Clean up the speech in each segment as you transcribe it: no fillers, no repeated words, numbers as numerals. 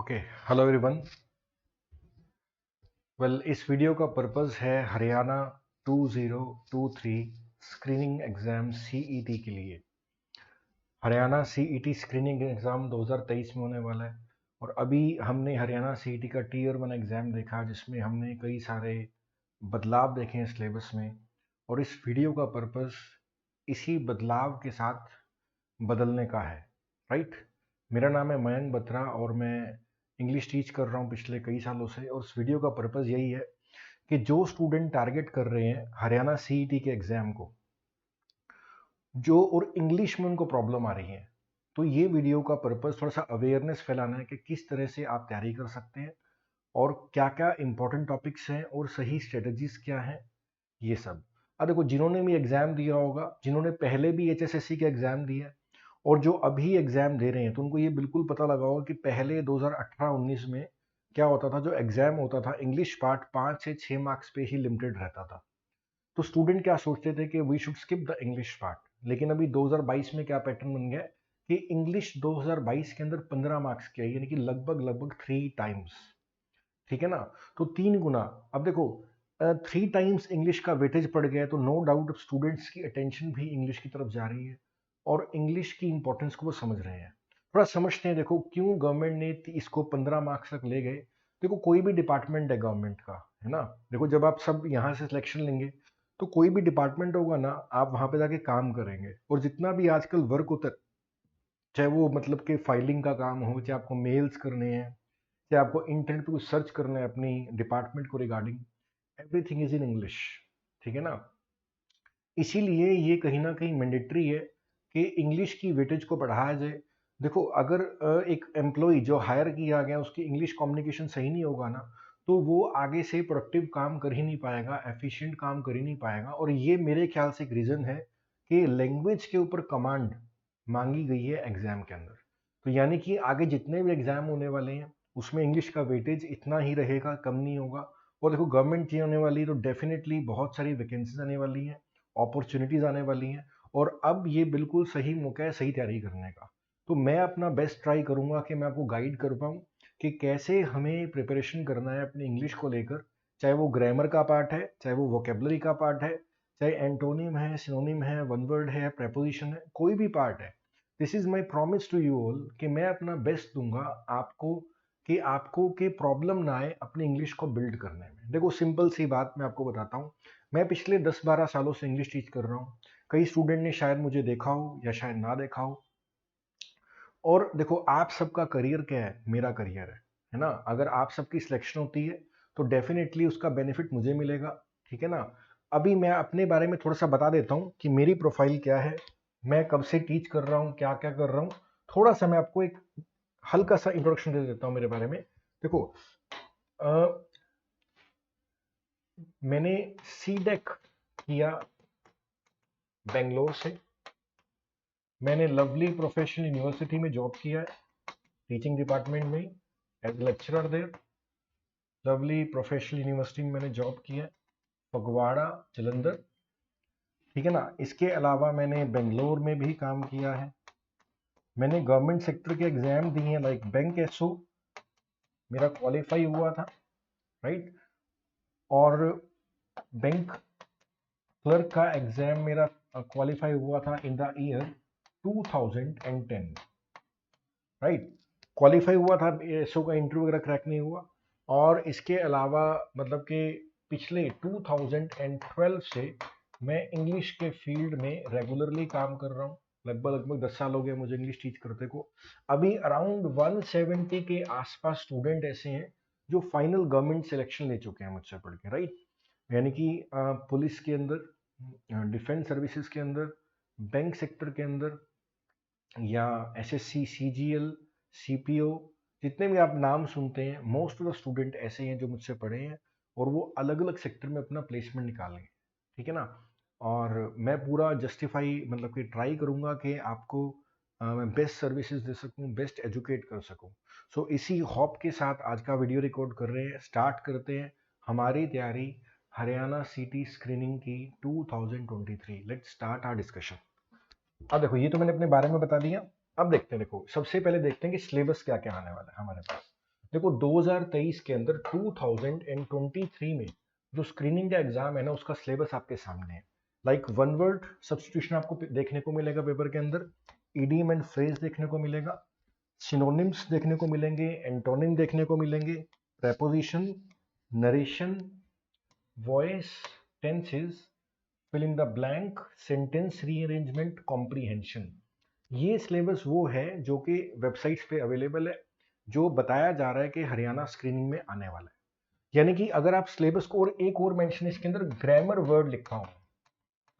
Okay, hello everyone. इस video का purpose है हरियाणा 2023 स्क्रीनिंग एग्ज़ाम सीईटी के लिए। हरियाणा सीईटी स्क्रीनिंग एग्ज़ाम 2023 में होने वाला है और अभी हमने हरियाणा सीईटी का टीयर 1 एग्ज़ाम देखा जिसमें हमने कई सारे बदलाव देखे हैं सिलेबस में। और इस वीडियो का पर्पस इसी बदलाव के साथ बदलने का है, राइट। मेरा नाम है मयंक बत्रा और मैं इंग्लिश टीच कर रहा हूँ पिछले कई सालों से। और इस वीडियो का पर्पस यही है कि जो स्टूडेंट टारगेट कर रहे हैं हरियाणा सीईटी के एग्ज़ाम को, जो और इंग्लिश में उनको प्रॉब्लम आ रही है, तो ये वीडियो का पर्पस थोड़ा सा अवेयरनेस फैलाना है कि किस तरह से आप तैयारी कर सकते हैं और क्या क्या इंपॉर्टेंट टॉपिक्स हैं और सही स्ट्रेटजीज क्या हैं, ये सब। अब देखो, जिन्होंने भी एग्ज़ाम दिया होगा, जिन्होंने पहले भी एचएसएससी का एग्ज़ाम दिया है और जो अभी एग्ज़ाम दे रहे हैं, तो उनको ये बिल्कुल पता लगा होगा कि पहले 2018-19 में क्या होता था। जो एग्ज़ाम होता था इंग्लिश पार्ट 5 से 6 मार्क्स पे ही लिमिटेड रहता था। तो स्टूडेंट क्या सोचते थे कि we should skip the English part. लेकिन अभी 2022 में क्या पैटर्न बन गया कि इंग्लिश 2022 के अंदर 15 मार्क्स की है, यानी कि लगभग लगभग 3 टाइम्स। ठीक है ना। तो 3 गुना। अब देखो, 3 टाइम्स इंग्लिश का वेटेज पड़ गया है, तो नो डाउट स्टूडेंट्स की अटेंशन भी इंग्लिश की तरफ जा रही है और इंग्लिश की इंपॉर्टेंस को वो समझ रहे हैं। थोड़ा समझते हैं, देखो क्यों गवर्नमेंट ने इसको 15 मार्क्स तक ले गए। देखो, कोई भी डिपार्टमेंट है गवर्नमेंट का, है ना। देखो, जब आप सब यहाँ से सिलेक्शन लेंगे तो कोई भी डिपार्टमेंट होगा ना, आप वहाँ पे जाके काम करेंगे। और जितना भी आजकल वर्क होता है, चाहे वो मतलब कि फाइलिंग का काम हो, चाहे आपको मेल्स करने हैं, चाहे आपको इंटरनेट पे कुछ सर्च करना है अपनी डिपार्टमेंट को regarding, everything is in English. ठीक है ना। इसीलिए ये कहीं ना कहीं मैंडेटरी है कि इंग्लिश की वेटेज को बढ़ाया जाए। देखो, अगर एक एम्प्लॉय जो हायर किया गया उसकी इंग्लिश कम्युनिकेशन सही नहीं होगा ना, तो वो आगे से प्रोडक्टिव काम कर ही नहीं पाएगा, एफिशिएंट काम कर ही नहीं पाएगा। और ये मेरे ख्याल से एक रीज़न है कि लैंग्वेज के ऊपर कमांड मांगी गई है एग्जाम के अंदर। तो यानी कि आगे जितने भी एग्जाम होने वाले हैं उसमें इंग्लिश का वेटेज इतना ही रहेगा, कम नहीं होगा। और देखो, गवर्नमेंट चेंज होने वाली है तो डेफिनेटली बहुत सारी वैकेंसीज आने वाली हैं, अपॉर्चुनिटीज़ आने वाली हैं। और अब ये बिल्कुल सही मौका है सही तैयारी करने का। तो मैं अपना बेस्ट ट्राई करूंगा कि मैं आपको गाइड कर पाऊँ कि कैसे हमें प्रिपरेशन करना है अपनी इंग्लिश को लेकर। चाहे वो ग्रामर का पार्ट है, चाहे वो वोकेबलरी का पार्ट है, चाहे एंटोनिम है, सिनोनिम है, वन वर्ड है, प्रेपोजिशन है, कोई भी पार्ट है। This is my promise to you all कि मैं अपना बेस्ट दूंगा आपको कि आपको के प्रॉब्लम ना आए अपनी इंग्लिश को बिल्ड करने में। देखो, सिंपल सी बात मैं आपको बताता हूँ। मैं पिछले 10-12 सालों से इंग्लिश टीच कर रहा हूँ। कई स्टूडेंट ने शायद मुझे देखा हो या शायद ना देखा हो। और देखो, आप सबका करियर क्या है, मेरा करियर है ना। अगर आप सबकी सिलेक्शन होती है तो डेफिनेटली उसका बेनिफिट मुझे मिलेगा। ठीक है ना। अभी मैं अपने बारे में थोड़ा सा बता देता हूँ कि मेरी प्रोफाइल क्या है, मैं कब से टीच कर रहा हूँ, क्या क्या कर रहा हूँ। थोड़ा सा मैं आपको एक हल्का सा इंट्रोडक्शन दे देता हूँ मेरे बारे में। देखो, अ, मैंने सीडेक किया बेंगलोर से। मैंने लवली प्रोफेशनल यूनिवर्सिटी में जॉब किया है, टीचिंग डिपार्टमेंट में एज लेक्चरर देर। लवली प्रोफेशनल यूनिवर्सिटी में मैंने जॉब किया है, फगवाड़ा, जलंधर। ठीक है ना। इसके अलावा मैंने बेंगलोर में भी काम किया है। मैंने गवर्नमेंट सेक्टर के एग्जाम दिए हैं, लाइक बैंक एसओ मेरा क्वालिफाई हुआ था, राइट। और बैंक क्लर्क का एग्जाम मेरा क्वालिफाई हुआ था in the year 2010, right. Qualify हुआ था, एसओ का इंटरव्यू वगैरह क्रैक नहीं हुआ। और इसके अलावा मतलब कि पिछले 2012 से मैं इंग्लिश के फील्ड में रेगुलरली काम कर रहा हूँ। लगभग लगभग 10 साल हो गए मुझे इंग्लिश टीच करते को। अभी अराउंड 170 के आसपास स्टूडेंट ऐसे हैं जो फाइनल गवर्नमेंट सिलेक्शन ले चुके हैं मुझसे पढ़ के, राइट। यानी कि पुलिस के अंदर, डिफेंस सर्विसेज के अंदर, बैंक सेक्टर के अंदर, या एसएससी, सीजीएल, सीपीओ, जितने भी आप नाम सुनते हैं, मोस्ट ऑफ द स्टूडेंट ऐसे हैं जो मुझसे पढ़े हैं और वो अलग अलग सेक्टर में अपना प्लेसमेंट निकालेंगे। ठीक है ना। और मैं पूरा जस्टिफाई मतलब कि ट्राई करूंगा कि आपको मैं बेस्ट सर्विसेज दे सकूं, बेस्ट एजुकेट कर सकूं। सो इसी होप के साथ आज का वीडियो रिकॉर्ड कर रहे हैं। स्टार्ट करते हैं हमारी तैयारी हरियाणा सीटी स्क्रीनिंग की 2023। Let's start our discussion. अब देखो, ये तो मैंने अपने बारे में बता दिया। अब देखते हैं, देखो सबसे पहले देखते हैं कि सिलेबस क्या क्या आने वाला है हमारे पास। देखो 2023 के अंदर 2023 में जो स्क्रीनिंग का एग्जाम है ना, उसका सिलेबस आपके सामने है। लाइक वन वर्ड सब्स्टिट्यूशन आपको देखने को मिलेगा पेपर के अंदर, इडियम एंड फ्रेज देखने को मिलेगा, सिनोनिम्स देखने को मिलेंगे, एंटोनिम देखने को मिलेंगे, preposition, narration, voice, tenses, fill in the blank, sentence rearrangement, comprehension. ये सिलेबस वो है जो कि वेबसाइट्स पे अवेलेबल है, जो बताया जा रहा है कि हरियाणा स्क्रीनिंग में आने वाला है। यानी कि अगर आप सिलेबस को, और एक और मेंशन इसके अंदर ग्रामर वर्ड लिखा हो,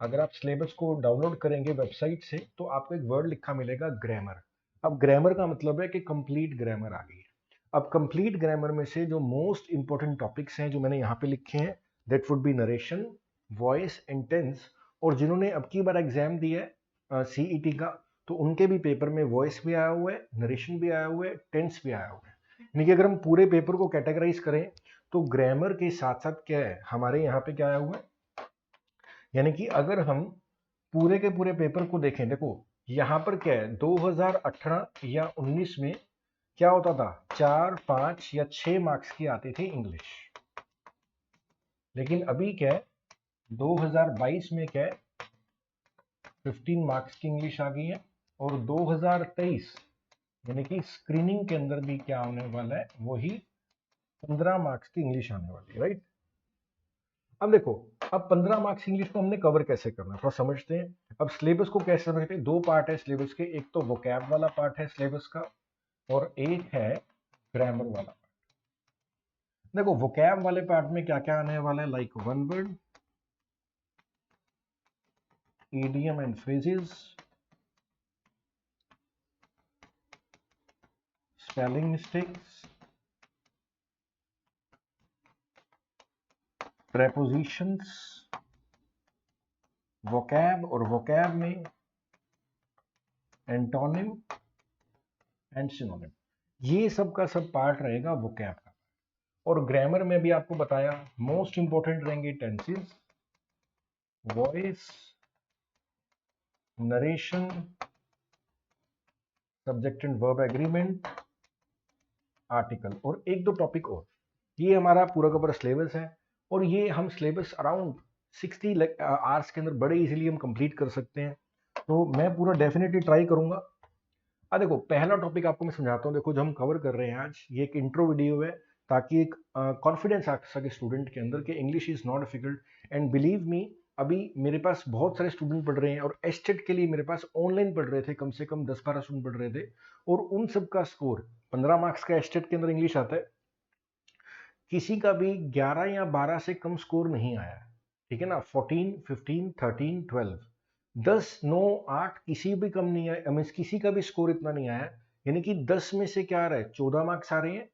अगर आप सिलेबस को डाउनलोड करेंगे वेबसाइट से तो आपको एक वर्ड लिखा मिलेगा ग्रामर। अब ग्रामर का मतलब है कि कंप्लीट ग्रामर आ गई है। अब कंप्लीट ग्रामर में से जो मोस्ट इंपॉर्टेंट टॉपिक्स हैं जो मैंने यहाँ पे लिखे हैं, that would be narration, voice and tense. और जिन्होंने अब की बार एग्जाम दिया है सीईटी का, तो उनके भी पेपर में वॉइस भी आया हुआ है, नरेशन भी आया हुआ है, टेंस भी आया हुआ है। यानी कि अगर हम पूरे पेपर को कैटेगराइज करें तो ग्रामर के साथ साथ क्या है, हमारे यहाँ पे क्या आया हुआ है। यानी कि अगर हम पूरे के पूरे पेपर को देखें, देखो यहां पर क्या है, 2018 या 19 में क्या होता था, 4, 5 या 6 मार्क्स की आती थी इंग्लिश। लेकिन अभी क्या है, 2022 में क्या है, 15 मार्क्स की इंग्लिश आ गई है। और 2023 यानी कि स्क्रीनिंग के अंदर भी क्या आने वाला है, वही 15 मार्क्स की इंग्लिश आने वाली है, राइट। अब देखो, अब 15 मार्क्स इंग्लिश को हमने कवर कैसे करना है, थोड़ा समझते हैं। अब सिलेबस को कैसे समझते हैं, दो पार्ट है सिलेबस के, एक तो वोकैब वाला पार्ट है सिलेबस का, और एक है ग्रामर वाला पार्ट। देखो वोकैब वाले पार्ट में क्या क्या आने वाला है, like one word, idiom and phrases, spelling mistakes, prepositions, vocab, और वोकैब में एंटोनिम एंड सिनोनिम। ये सब का सब पार्ट रहेगा वोकैब का। और ग्रामर में भी आपको बताया मोस्ट इंपॉर्टेंट रहेंगे tenses, voice, narration, subject and verb agreement, article, और एक दो टॉपिक और। ये हमारा पूरा का पूरा सिलेबस है। और ये हम सिलेबस अराउंड 60 आवर्स के अंदर बड़े इजीली हम कंप्लीट कर सकते हैं। तो मैं पूरा डेफिनेटली ट्राई करूंगा। देखो पहला टॉपिक आपको मैं समझाता हूँ। देखो जो हम कवर कर रहे हैं आज, ये एक इंट्रो वीडियो है, ताकि एक कॉन्फिडेंस आ सके स्टूडेंट के अंदर कि English is not difficult. And believe me, अभी मेरे पास बहुत सारे स्टूडेंट पढ़ रहे हैं, और एस्टेट के लिए मेरे पास ऑनलाइन पढ़ रहे थे, कम से कम 10-12 स्टूडेंट पढ़ रहे थे, और उन सब का स्कोर 15 मार्क्स का एस्टेट के अंदर इंग्लिश आता है, किसी का भी 11 या 12 से कम स्कोर नहीं आया। ठीक है ना, 14, 15, 13, 12, 10, 9, 8 किसी भी कम नहीं आया, मीन्स किसी का भी स्कोर इतना नहीं आया। यानी कि 10 में से क्या आ रहा है, 14 मार्क्स आ रहे हैं,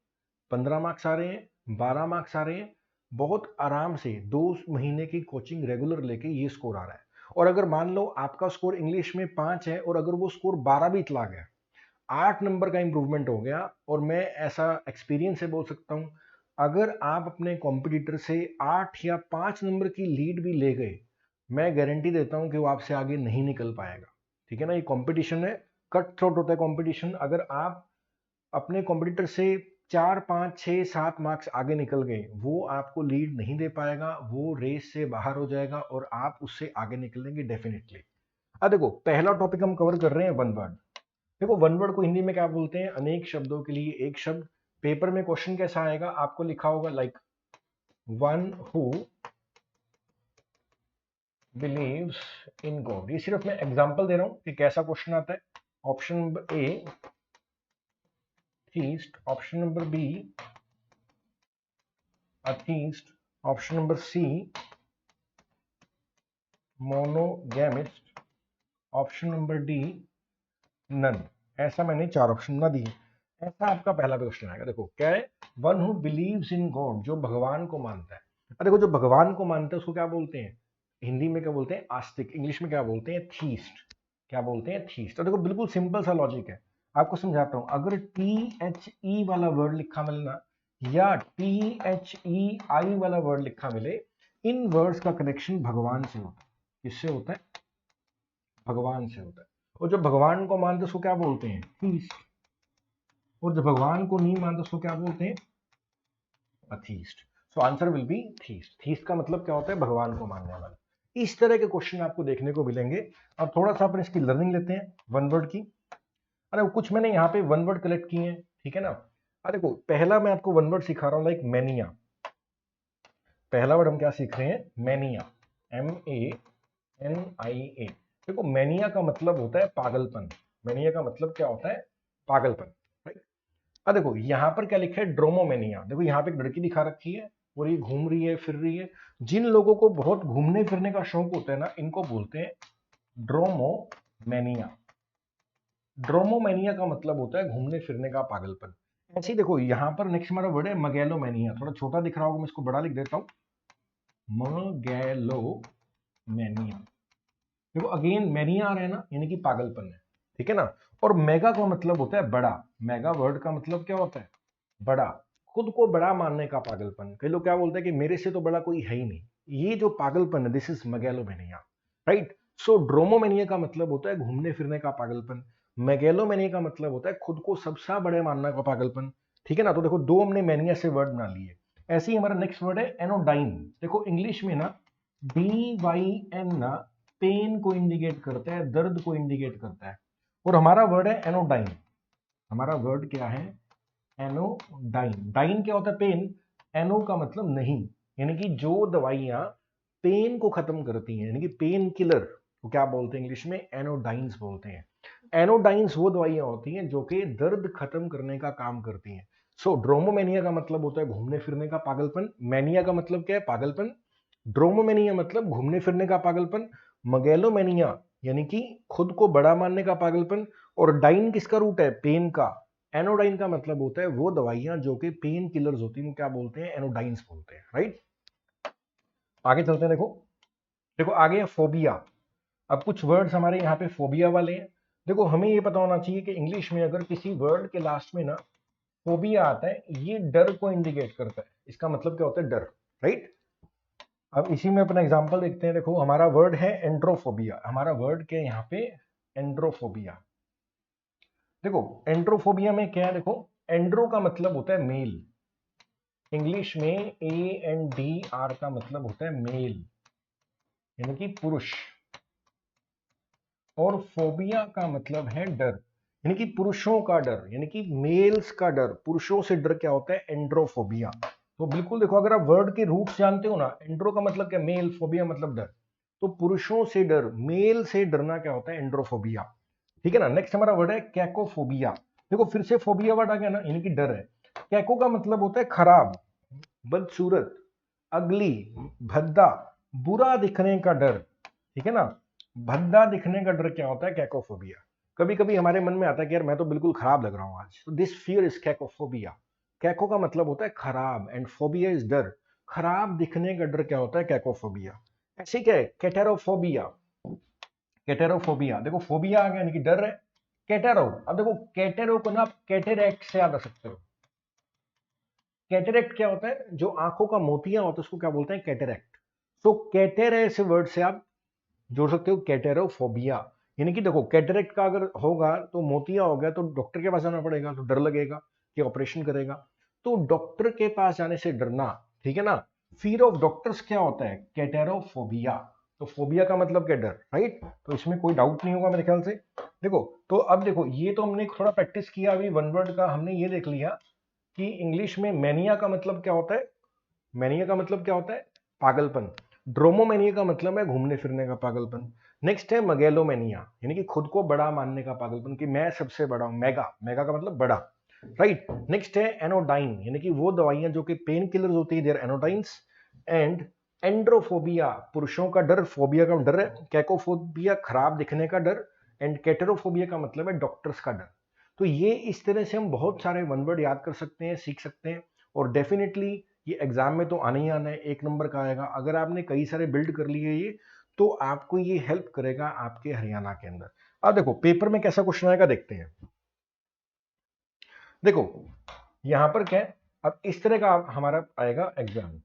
15 मार्क्स आ रहे हैं, 12 मार्क्स आ रहे हैं। बहुत आराम से 2 महीने की कोचिंग रेगुलर लेके ये स्कोर आ रहा है। और अगर मान लो आपका स्कोर इंग्लिश में 5 है, और अगर वो स्कोर 12 भी चला गया, 8 नंबर का इंप्रूवमेंट हो गया। और मैं ऐसा एक्सपीरियंस से बोल सकता हूं, अगर आप अपने कॉम्पिटिटर से 8 या 5 नंबर की लीड भी ले गए, मैं गारंटी देता हूं कि वो आपसे आगे नहीं निकल पाएगा। ठीक है ना, ये कंपटीशन है, कट थ्रोट होता है कंपटीशन। अगर आप अपने कॉम्पिटिटर से 4, 5, 6, 7 मार्क्स आगे निकल गए, वो आपको लीड नहीं दे पाएगा, वो रेस से बाहर हो जाएगा, और आप उससे आगे निकलेंगे डेफिनेटली। अब देखो पहला टॉपिक हम कवर कर रहे हैं वन वर्ड। देखो वन वर्ड को हिंदी में क्या बोलते हैं, अनेक शब्दों के लिए एक शब्द। पेपर में क्वेश्चन कैसा आएगा, आपको लिखा होगा like one who believes in God. ये सिर्फ मैं एग्जांपल दे रहा हूं कि कैसा क्वेश्चन आता है। Option number A theist, option number B atheist, option number C monogamist, option number D none. ऐसा मैंने 4 ऑप्शन ना दिए। ऐसा आपका पहला क्वेश्चन आएगा। देखो क्या है, one who believes in God, जो भगवान को मानता है। देखो जो भगवान को मानता है उसको क्या बोलते हैं, हिंदी में क्या बोलते हैं, आस्तिक। इंग्लिश में क्या बोलते हैं, थीस्ट। क्या बोलते हैं, थीस्ट। तो देखो बिल्कुल सिंपल सा लॉजिक है, आपको समझाता हूं। अगर THE वाला वर्ड लिखा मिले ना, या THEI वाला वर्ड लिखा मिले, इन वर्ड्स का कनेक्शन भगवान से होता है। किससे होता है, भगवान से होता है। और जो भगवान को मानते हैं उसको क्या बोलते हैं, थीस्ट। और जब भगवान को नहीं मानते उसको क्या बोलते हैं? Atheist. So answer will be theist. Theist का मतलब क्या होता है? भगवान को मानने वाला। इस तरह के क्वेश्चन आपको देखने को मिलेंगे। अब थोड़ा सा अपन इसकी लर्निंग लेते हैं वन वर्ड की। अरे कुछ मैंने यहाँ पे वन वर्ड कलेक्ट किए हैं, ठीक है ना। अरे देखो पहला मैं आपको वन वर्ड सिखा रहा हूँ, लाइक मैनिया। पहला वर्ड हम क्या सीख रहे हैं? Mania, MANIA। देखो मैनिया का मतलब होता है पागलपन। मैनिया का मतलब क्या होता है? पागलपन, राइट। अब देखो यहाँ पर क्या लिखा है? ड्रोमोमेनिया। देखो यहाँ पे एक लड़की दिखा रखी है और ये घूम रही है, फिर रही है। जिन लोगों को बहुत घूमने फिरने का शौक होता है ना, इनको बोलते हैं ड्रोमोमेनिया। ड्रोमोमेनिया का मतलब होता है घूमने फिरने का पागलपन। ऐसे ही देखो यहाँ पर नेक्स्ट हमारा वर्ड है मगैलोमेनिया। थोड़ा छोटा दिख रहा होगा, मैं इसको बड़ा लिख देता हूँ, मगैलोमेनिया। देखो अगेन मैनिया आ रहा है ना, यानी कि पागलपन है, ठीक है ना। और मेगा का मतलब होता है बड़ा। मेगा वर्ड का मतलब क्या होता है? बड़ा। खुद को बड़ा मानने का पागलपन। कई लोग क्या बोलते हैं कि मेरे से तो बड़ा कोई है ही नहीं। ये जो पागलपन है, दिस इज मेगैलोमेनिया, राइट। सो ड्रोमोमेनिया का मतलब होता है घूमने फिरने का पागलपन। मेगैलोमेनिया का मतलब होता है खुद को सबसे बड़े मानने का पागलपन, ठीक है ना। तो देखो दो हमने मेनिया से वर्ड बना लिए। ऐसे ही हमारा नेक्स्ट वर्ड है एनोडाइन। देखो इंग्लिश में ना DYN ना पेन को इंडिकेट करता है, दर्द को इंडिकेट करता है। और हमारा वर्ड है एनोडाइन। हमारा वर्ड क्या है? एनोडाइन। डाइन क्या होता है? पेन। एनो का मतलब नहीं, यानी कि जो दवाइयां पेन को खत्म करती हैं, यानी कि पेन किलर को क्या बोलते हैं इंग्लिश में? एनोडाइंस बोलते हैं। एनोडाइंस वो दवाइयां होती हैं जो कि दर्द खत्म करने का काम करती हैं। सो ड्रोमोमेनिया का मतलब होता है घूमने फिरने का पागलपन। मैनिया का मतलब क्या है? पागलपन। ड्रोमोमेनिया मतलब घूमने फिरने का पागलपन। मगैलोमेनिया यानी कि खुद को बड़ा मानने का पागलपन। और डाइन किसका रूट है? पेन का। एनोडाइन का मतलब होता है वो दवाइयां जो कि पेन किलर्स होती हैं, वो क्या बोलते हैं? एनोडाइंस बोलते हैं, राइट। आगे चलते हैं। देखो देखो आगे है फोबिया। अब कुछ वर्ड्स हमारे यहाँ पे फोबिया वाले हैं। देखो हमें ये पता होना चाहिए कि इंग्लिश में अगर किसी वर्ड के लास्ट में ना फोबिया आता है, ये डर को इंडिकेट करता है। इसका मतलब क्या होता है? डर, राइट। अब इसी में अपना एग्जांपल देखते हैं। देखो हमारा वर्ड है एंड्रोफोबिया। हमारा वर्ड के यहाँ पे एंड्रोफोबिया। देखो एंड्रोफोबिया में क्या है? देखो एंड्रो का मतलब होता है मेल। इंग्लिश में ANDR का मतलब होता है मेल, यानी कि पुरुष। और फोबिया का मतलब है डर, यानी कि पुरुषों का डर, यानी कि मेल्स का डर। पुरुषों से डर क्या होता है? एंड्रोफोबिया। तो बिल्कुल देखो अगर आप वर्ड के रूट्स जानते हो ना, एंड्रो का मतलब क्या? मेल, फोबिया मतलब डर। तो पुरुषों से डर, मेल से डरना क्या होता है? एंड्रोफोबिया, ठीक है ना। नेक्स्ट हमारा वर्ड है कैकोफोबिया। देखो फिर से फोबिया वर्ड आ गया ना, यानी कि डर है। कैको का मतलब होता है खराब, बदसूरत, अगली, भद्दा, बुरा दिखने का डर, ठीक है ना। भद्दा दिखने का डर क्या होता है? कैकोफोबिया। कभी कभी हमारे मन में आता है कि यार मैं तो बिल्कुल खराब लग रहा हूं आज, तो दिस फियर इज कैकोफोबिया। कैको का मतलब होता है खराब एंड फोबिया इज डर। खराब दिखने का डर क्या होता है? कैकोफोबिया। ऐसे क्या है? कैटेरोफोबिया। कैटेरोफोबिया, देखो फोबिया आ गया यानी कि डर है। कैटेरो, अब देखो कैटेरो को ना आप कैटेरैक्ट से याद रख सकते हो। कैटेरैक्ट क्या होता है? जो आंखों का मोतिया होता है उसको क्या बोलते हैं? कैटेरैक्ट। तो कैटेरे से वर्ड से आप जोड़ सकते हो कैटेरोफोबिया। यानी कि देखो कैटेरैक्ट का अगर होगा तो मोतिया हो गया, तो डॉक्टर के पास जाना पड़ेगा, तो डर लगेगा कि ऑपरेशन करेगा। तो डॉक्टर के पास जाने से डरना, ठीक है ना। फियर ऑफ डॉक्टर्स क्या होता है? कैटेरोफोबिया। तो फोबिया का मतलब क्या? डर, राइट। तो इसमें कोई डाउट नहीं होगा मेरे ख्याल से। देखो तो अब देखो ये तो हमने थोड़ा प्रैक्टिस किया अभी वन वर्ड का, हमने ये देख लिया कि इंग्लिश में मैनिया का मतलब क्या होता है? मैनिया का मतलब क्या होता है? पागलपन। ड्रोमोमेनिया का मतलब है घूमने फिरने का पागलपन। नेक्स्ट है मगैलोमेनिया, यानी कि खुद को बड़ा मानने का पागलपन, कि मैं सबसे बड़ा हूं। मेगा, मेगा का मतलब बड़ा, राइट। नेक्स्ट है एनोडाइन, यानी कि वो दवाइयां जो कि पेन किलर्स होती है, देयर एनोडाइंस। एंड एंड्रोफोबिया, पुरुषों का डर, फोबिया का डर है। कैकोफोबिया, खराब दिखने का डर। एंड कैटेरोफोबिया का मतलब है डॉक्टर्स का डर। तो ये इस तरह से हम बहुत सारे वन वर्ड याद कर सकते हैं, सीख सकते हैं। और डेफिनेटली ये एग्जाम में तो आना ही आना है, एक नंबर का आएगा। अगर आपने कई सारे बिल्ड कर लिए ये, तो आपको ये हेल्प करेगा आपके हरियाणा के अंदर। अब देखो पेपर में कैसा क्वेश्चन आएगा, देखते हैं। देखो यहां पर क्या है, अब इस तरह का हमारा आएगा एग्जाम।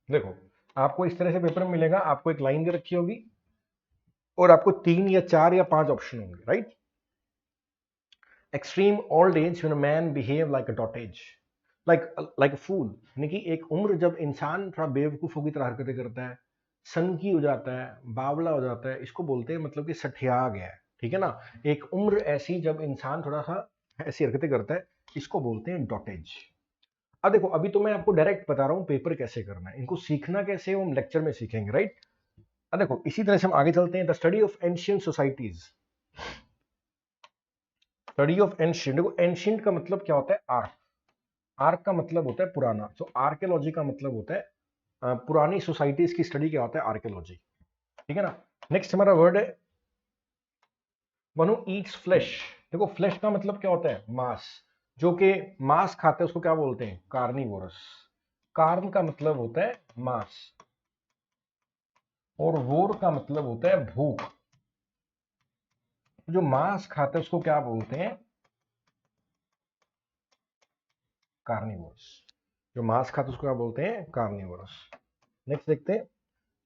देखो आपको इस तरह से पेपर में मिलेगा, आपको एक लाइन दे रखी होगी और आपको 3 या 4 या 5 ऑप्शन होंगे, right. Extreme old age when a man behave like a dotage, like a fool, यानी कि एक उम्र जब इंसान थोड़ा बेवकूफों की तरह हरकतें करता है, सनकी हो जाता है, बावला हो जाता है, इसको बोलते हैं मतलब कि सठिया गया है, ठीक है ना। एक उम्र ऐसी जब इंसान थोड़ा सा ऐसी हरकतें करता है, इसको बोलते हैं डॉटेज। अब देखो, अभी तो मैं आपको डायरेक्ट बता रहा हूँ पेपर कैसे करना है, इनको सीखना कैसे है, हम लेक्चर में सीखेंगे, राइट। अब देखो इसी तरह से हम आगे चलते हैं। The study of ancient societies, study of ancient, देखो एंशियंट का मतलब क्या होता है, आर्क, आर्क का मतलब होता है पुराना, तो आर्कियोलॉजी का मतलब होता है पुरानी सोसाइटीज की स्टडी क्या होता है, आर्कियोलॉजी, ठीक है ना। नेक्स्ट हमारा वर्ड है वन हू ईट्स फ्लैश। देखो फ्लैश का मतलब क्या होता है, मांस, जो कि मांस खाते हैं उसको क्या बोलते हैं, कार्निवोरस। कार्न का मतलब होता है मांस, और वोर का मतलब होता है भूख। जो मांस खाते हैं उसको क्या बोलते हैं, कार्निवोरस। जो मांस खाते हैं उसको क्या बोलते हैं, कार्निवोरस। नेक्स्ट देखते हैं,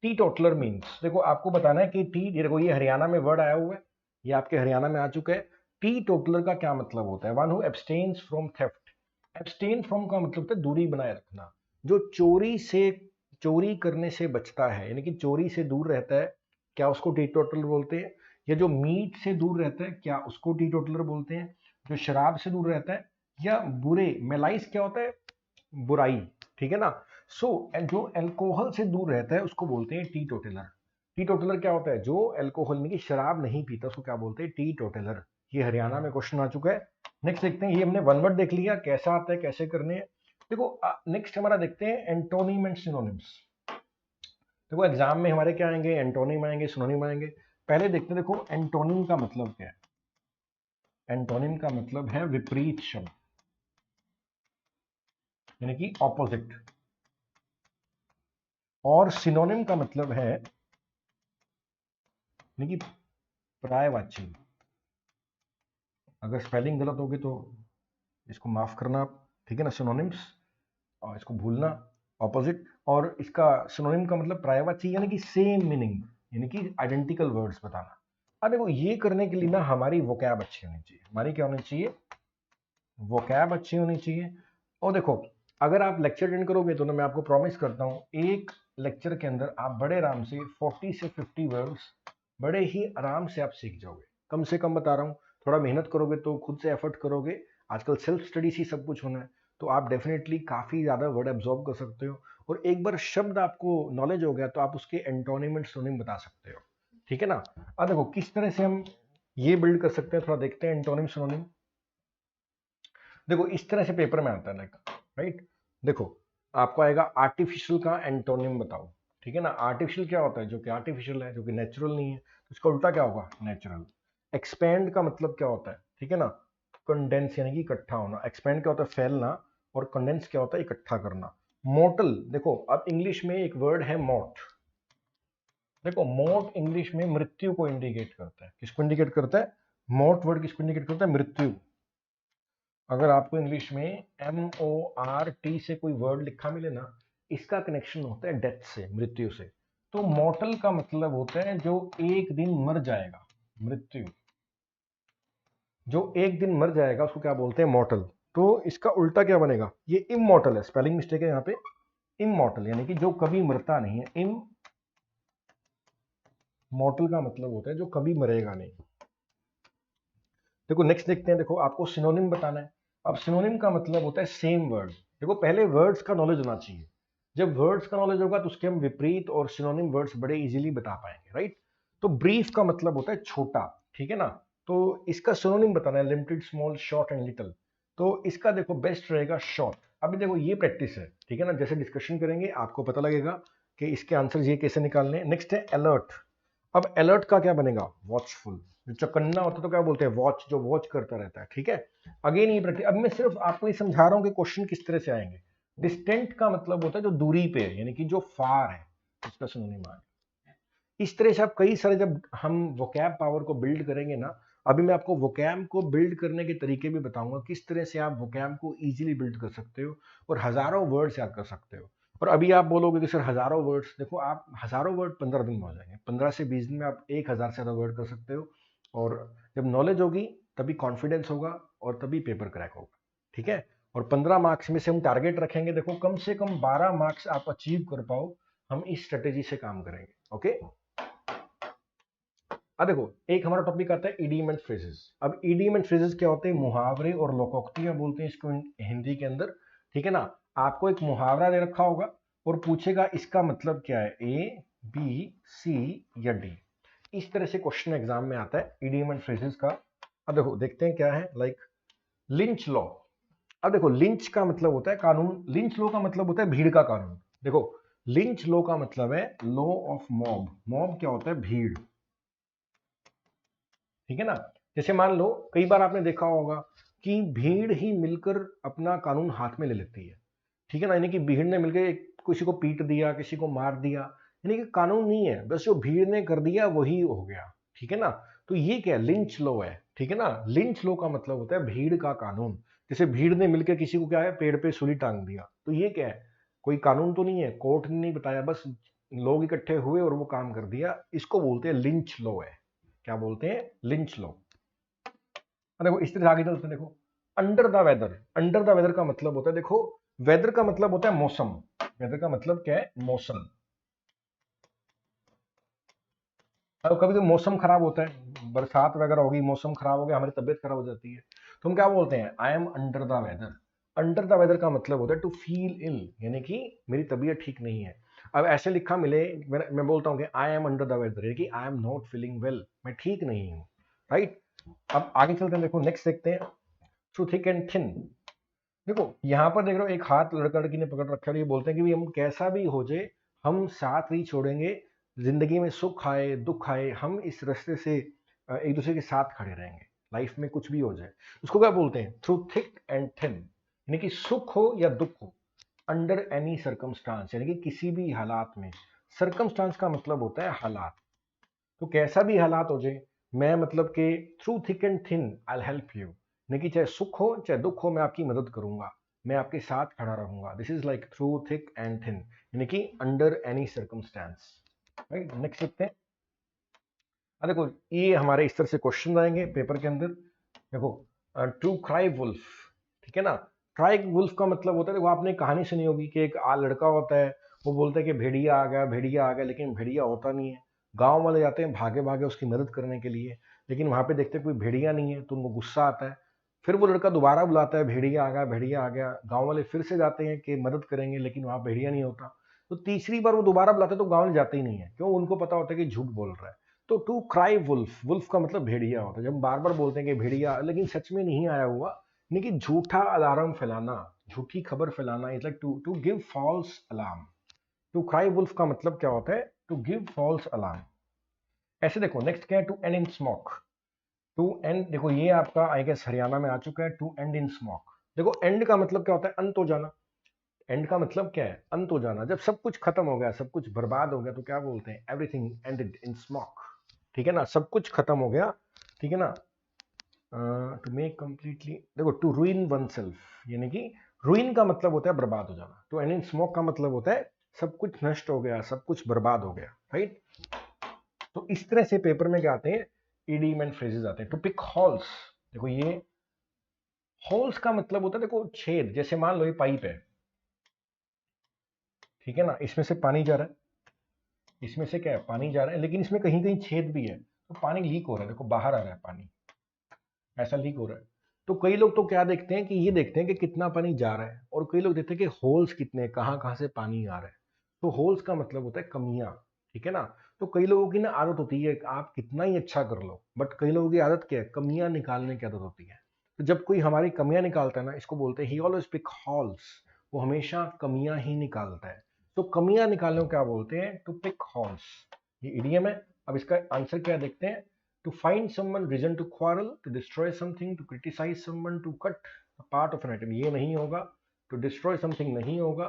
टी टोटलर मीन्स। देखो आपको बताना है कि टी, देखो ये हरियाणा में वर्ड आया हुआ है, ये आपके हरियाणा में आ चुका है। टी टोटलर का क्या मतलब होता है, one who abstains from theft. Abstain from का मतलब होता है दूरी बनाए रखना, जो चोरी से, चोरी करने से बचता है, यानी कि चोरी से दूर रहता है, क्या उसको टी टोटलर बोलते हैं। या जो मीट से दूर रहता है, क्या उसको टी टोटलर बोलते हैं। जो शराब से दूर रहता है, या बुरे, मेलाइस क्या होता है, बुराई, ठीक है ना। सो जो अल्कोहल से दूर रहता है उसको बोलते हैं टी टोटलर। टी टोटलर क्या होता है, जो अल्कोहल में की शराब नहीं पीता उसको क्या बोलते हैं, टी टोटलर। ये हरियाणा में क्वेश्चन आ चुका है। नेक्स्ट देखते हैं, ये हमने वन वर्ड देख लिया कैसा आता है, कैसे करने हैं। देखो नेक्स्ट हमारा देखते हैं एंटोनिम एंड सिनोनिम्स। देखो एग्जाम में हमारे क्या आएंगे, एंटोनिम आएंगे, सिनोनिम आएंगे। पहले देखते हैं, देखो एंटोनिम का मतलब क्या है। एंटोनिम का मतलब है विपरीत शब्द, यानी कि ऑपोजिट। और सिनोनिम का मतलब है यानी कि पर्यायवाची। अगर स्पेलिंग गलत होगी तो इसको माफ करना आप, ठीक है ना। सिनोनिम्स, और इसको भूलना, ऑपोजिट। और इसका सिनोनिम का मतलब पर्यायवाची, यानी कि सेम मीनिंग, यानी कि आइडेंटिकल वर्ड्स बताना। अब देखो ये करने के लिए ना हमारी वोकैब अच्छी होनी चाहिए। हमारी क्या होनी चाहिए, वोकैब अच्छी होनी चाहिए। और देखो अगर आप लेक्चर अटेंड करोगे तो ना, मैं आपको प्रॉमिस करता हूँ एक लेक्चर के अंदर आप बड़े आराम से 40 से 50 वर्ड्स बड़े ही आराम से आप सीख जाओगे। कम से कम बता रहा हूँ, थोड़ा मेहनत करोगे तो, खुद से एफर्ट करोगे, आजकल सेल्फ स्टडी से सब कुछ होना है, तो आप डेफिनेटली काफ़ी ज़्यादा वर्ड एब्जॉर्ब कर सकते हो। और एक बार शब्द आपको नॉलेज हो गया तो आप उसके एंटोनिम एंड सिनोनिम बता सकते हो, ठीक है ना। अब देखो किस तरह से हम ये बिल्ड कर सकते हैं, थोड़ा देखते हैं एंटोनिम सिनोनिम। देखो इस तरह से पेपर में आता है लाइक, राइट। देखो आपको आएगा आर्टिफिशियल का एंटोनिम बताओ, ठीक है ना। आर्टिफिशियल क्या होता है, जो कि आर्टिफिशियल है, जो कि नेचुरल नहीं है, तो इसका उल्टा क्या होगा, नेचुरल। एक्सपेंड का मतलब क्या होता है, ठीक है ना, कंडेंस, यानी कि इकट्ठा होना। एक्सपेंड क्या होता है, फैलना, और कंडेंस क्या होता है, इकट्ठा करना। मोर्टल, देखो अब इंग्लिश में एक वर्ड है मॉर्ट। देखो मॉर्ट इंग्लिश में मृत्यु को इंडिकेट करता है, किसको इंडिकेट करता है, मॉर्ट वर्ड किसको इंडिकेट करता है, मृत्यु। अगर आपको इंग्लिश में MORT से कोई वर्ड लिखा मिले ना, इसका कनेक्शन होता है डेथ से, मृत्यु से। तो मॉर्टल का मतलब होता है जो एक दिन मर जाएगा, मृत्यु। जो एक दिन मर जाएगा उसको क्या बोलते हैं, मॉर्टल। तो इसका उल्टा क्या बनेगा, ये इमॉर्टल है, स्पेलिंग मिस्टेक है यहाँ पे। इमॉर्टल यानी कि जो कभी मरता नहीं है। इमॉर्टल का मतलब होता है जो कभी मरेगा नहीं। देखो नेक्स्ट देखते हैं, देखो आपको सिनोनिम बताना है। अब सिनोनिम का मतलब होता है सेम वर्ड। देखो पहले वर्ड्स का नॉलेज होना चाहिए, जब वर्ड्स का नॉलेज होगा तो उसके हम विपरीत और सिनोनिम वर्ड्स बड़े इजीली बता पाएंगे, राइट। तो ब्रीफ का मतलब होता है छोटा, ठीक है ना। तो इसका सिनोनिम बताना है, limited, small, short and little. तो इसका देखो बेस्ट रहेगा शॉर्ट। अभी देखो ये प्रैक्टिस है, ठीक है ना, जैसे डिस्कशन करेंगे आपको पता लगेगा कि इसके आंसर ये कैसे निकालने। नेक्स्ट है अलर्ट। अब अलर्ट का क्या बनेगा, वॉचफुल। जो चौकन्ना होता है तो क्या बोलते हैं, वॉच, जो वॉच करता रहता है, ठीक है। अगेन ये प्रैक्टिस, अब मैं सिर्फ आपको ये समझा रहा हूँ कि क्वेश्चन किस तरह से आएंगे। डिस्टेंट का मतलब होता है जो दूरी पे है, यानी कि जो फार है, उसका सिनोनिम आ गया। इस तरह से आप कई सारे, जब हम वोकैब पावर को बिल्ड करेंगे ना, अभी मैं आपको वोकैब को बिल्ड करने के तरीके भी बताऊंगा, किस तरह से आप वोकैब को इजीली बिल्ड कर सकते हो और हजारों वर्ड्स याद कर सकते हो। और अभी आप बोलोगे कि सर हजारों वर्ड्स, देखो आप हजारों वर्ड 15 दिन में हो जाएंगे, 15 से 20 दिन में आप 1000 से ज्यादा वर्ड कर सकते हो। और जब नॉलेज होगी तभी कॉन्फिडेंस होगा और तभी पेपर क्रैक होगा। ठीक है, और 15 मार्क्स में से हम टारगेट रखेंगे, देखो कम से कम 12 मार्क्स आप अचीव कर पाओ, हम इस स्ट्रेटेजी से काम करेंगे। ओके, अब देखो एक हमारा टॉपिक आता है इडियम एंड फ्रेजेस। अब इडियम एंड फ्रेजेस क्या होते हैं? मुहावरे और लोकोक्तियां बोलते हैं इसको हिंदी के अंदर। ठीक है ना, आपको एक मुहावरा दे रखा होगा और पूछेगा इसका मतलब क्या है, ए बी सी या डी। इस तरह से क्वेश्चन एग्जाम में आता है इडियम एंड फ्रेजेस का। अब देखो देखते हैं क्या है, लाइक लिंच लॉ। अब देखो लिंच का मतलब होता है कानून, लिंच लॉ का मतलब होता है भीड़ का कानून। देखो लिंच लॉ का मतलब है लॉ ऑफ मॉब। मॉब क्या होता है? भीड़। ठीक है ना, जैसे मान लो कई बार आपने देखा होगा कि भीड़ ही मिलकर अपना कानून हाथ में ले लेती है। ठीक है ना, यानी कि भीड़ ने मिलकर किसी को पीट दिया, किसी को मार दिया, यानी कि कानून नहीं है, बस जो भीड़ ने कर दिया वही हो गया। ठीक है ना, तो ये क्या है? लिंच लॉ है। ठीक है ना, लिंच लॉ का मतलब होता है भीड़ का कानून। जैसे भीड़ ने मिलकर किसी को क्या है, पेड़ पे सूली टांग दिया, तो ये क्या है? कोई कानून तो नहीं है, कोर्ट ने नहीं बताया, बस लोग इकट्ठे हुए और वो काम कर दिया, इसको बोलते हैं लिंच लॉ है। क्या बोलते हैं? Lynch law. देखो इस तरह से आगे चलते हैं, देखो under the weather. Under the weather का मतलब होता है, देखो वेदर का मतलब होता है मौसम। वेदर का मतलब क्या है? मौसम। अब कभी कभी मौसम खराब होता है, बरसात वगैरह होगी, मौसम खराब हो गया, हमारी तबीयत खराब हो जाती है, तो हम क्या बोलते हैं? I am under the weather. Under the weather का मतलब होता है टू फील इल, यानी कि मेरी तबीयत ठीक नहीं है। अब ऐसे लिखा मिले, मैं बोलता हूँ कि I am under the weather, यानी कि I am not feeling well, मैं ठीक नहीं हूँ। राइट, अब आगे चलते हैं, देखो नेक्स्ट देखते हैं, थ्रू थिक एंड थिन। देखो यहाँ पर देख रहे हो एक हाथ लड़का लड़की ने पकड़ रखा है, ये बोलते हैं कि भी हम कैसा भी हो जाए हम साथ नहीं छोड़ेंगे, जिंदगी में सुख आए दुख आए हम इस रास्ते से एक दूसरे के साथ खड़े रहेंगे, लाइफ में कुछ भी हो जाए। उसको क्या बोलते हैं? थ्रू थिक एंड थिन, यानी कि सुख हो या दुख हो, अंडर एनी सर्कमस्टांस, यानी कि किसी भी हालात में। सर्कमस्टांस का मतलब होता है हालात, तो कैसा भी हालात हो जाए, मैं मतलब कि through thick and thin I help you, यानी कि चाहे सुख हो चाहे दुख हो मैं आपकी मदद करूंगा, मैं आपके साथ खड़ा रहूंगा। This is like through thick and thin, यानी कि under any circumstance. Right, next देखते हैं। अब देखो ये हमारे इस तरह से क्वेश्चन आएंगे पेपर के अंदर। देखो टू क्राई वुल्फ, ठीक है ना, क्राई वुल्फ का मतलब होता है, देखो आपने कहानी सुनी होगी कि एक लड़का होता है, वो बोलता है कि भेड़िया आ गया भेड़िया आ गया, लेकिन भेड़िया होता नहीं है। गांव वाले जाते हैं भागे भागे उसकी मदद करने के लिए, लेकिन वहां पे देखते हैं कोई भेड़िया नहीं है, तो उनको गुस्सा आता है। फिर वो लड़का दोबारा बुलाता है, भेड़िया आ गया भेड़िया आ गया, गाँव वाले फिर से जाते हैं कि मदद करेंगे, लेकिन वहां भेड़िया नहीं होता। तो तीसरी बार वो दोबारा बुलाते हैं, तो गाँव वाले जाते ही नहीं है, क्यों? उनको पता होता है कि झूठ बोल रहा है। तो टू क्राई वुल्फ, वुल्फ का मतलब भेड़िया होता है। जब बार बार बोलते हैं कि भेड़िया, लेकिन सच में नहीं आया हुआ, यानी कि झूठा अलार्म फैलाना, झूठी खबर फैलाना, is like to give false alarm. To cry wolf का मतलब क्या होता है? To give false alarm. ऐसे देखो नेक्स्ट क्या है, to end in smoke. To end, देखो ये आपका आई गेस हरियाणा में आ चुका है, टू एंड इन स्मोक। देखो एंड का मतलब क्या होता है? अंत हो जाना। एंड का मतलब क्या है? अंत हो जाना। जब सब कुछ खत्म हो गया, सब कुछ बर्बाद हो गया, तो क्या बोलते हैं? Everything ended in smoke. ठीक है ना, सब कुछ खत्म हो गया। ठीक है ना, टू मेक कंप्लीटली, देखो टू रुइन वन सेल्फ, यानी कि रुइन का मतलब होता है बर्बाद हो जाना, तो एंड इन स्मोक का मतलब होता है सब कुछ नष्ट हो गया, सब कुछ बर्बाद हो गया। राइट, तो इस तरह से पेपर में क्या आते हैं? इडियम एंड फ्रेजेस आते हैं। टू पिक होल्स, देखो ये होल्स का मतलब होता है, देखो छेद। जैसे मान लो ये पाइप है, ठीक है ना, इसमें से पानी जा रहा है, इसमें से क्या है? पानी जा रहा है, लेकिन इसमें कहीं कहीं छेद भी है, तो पानी लीक हो रहा है, देखो बाहर आ रहा है पानी, ऐसा लीक हो रहा है। तो कई लोग तो क्या देखते हैं कि ये देखते हैं कि कितना पानी जा रहा है, और कई लोग देखते हैं कि होल्स कितने, कहाँ कहाँ से पानी आ रहा है। तो होल्स का मतलब होता है कमियां। ठीक है ना, तो कई लोगों की ना आदत होती है आप कितना ही अच्छा कर लो, बट कई लोगों की आदत क्या है? कमियां निकालने की आदत होती है। तो जब कोई हमारी कमियां निकालता है ना, इसको बोलते हैं ही ऑलवेज पिक हॉल्स, वो हमेशा कमियां ही निकालता है। तो कमियां निकालने को क्या बोलते हैं? To pick holes. ये इडियम है। अब इसका आंसर क्या देखते हैं। To find someone reason to quarrel, to destroy something, to criticize someone, to cut a part of an item, ये नहीं होगा। To destroy something नहीं होगा।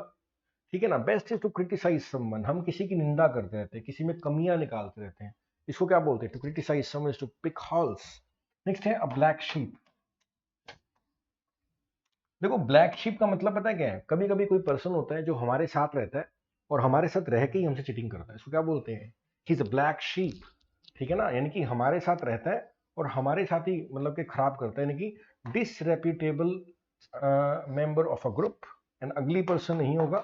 ठीक है ना, best is to criticise someone, हम किसी की निंदा करते रहते हैं, किसी में कमियां निकालते रहते हैं, इसको क्या बोलते हैं? To criticise someone is to pick holes. Next है अ ब्लैक शीप। देखो ब्लैक शीप का मतलब पता है क्या है? कभी कभी कोई पर्सन होता है जो हमारे साथ रहता है और हमारे साथ रह के ही हमसे चीटिंग करता है, इसको क्या बोलते हैं? He is a black sheep. ठीक है ना, यानी कि हमारे साथ रहता है और हमारे साथ ही मतलब कि खराब करता है, यानी कि disreputable member of a group, and ugly person नहीं होगा,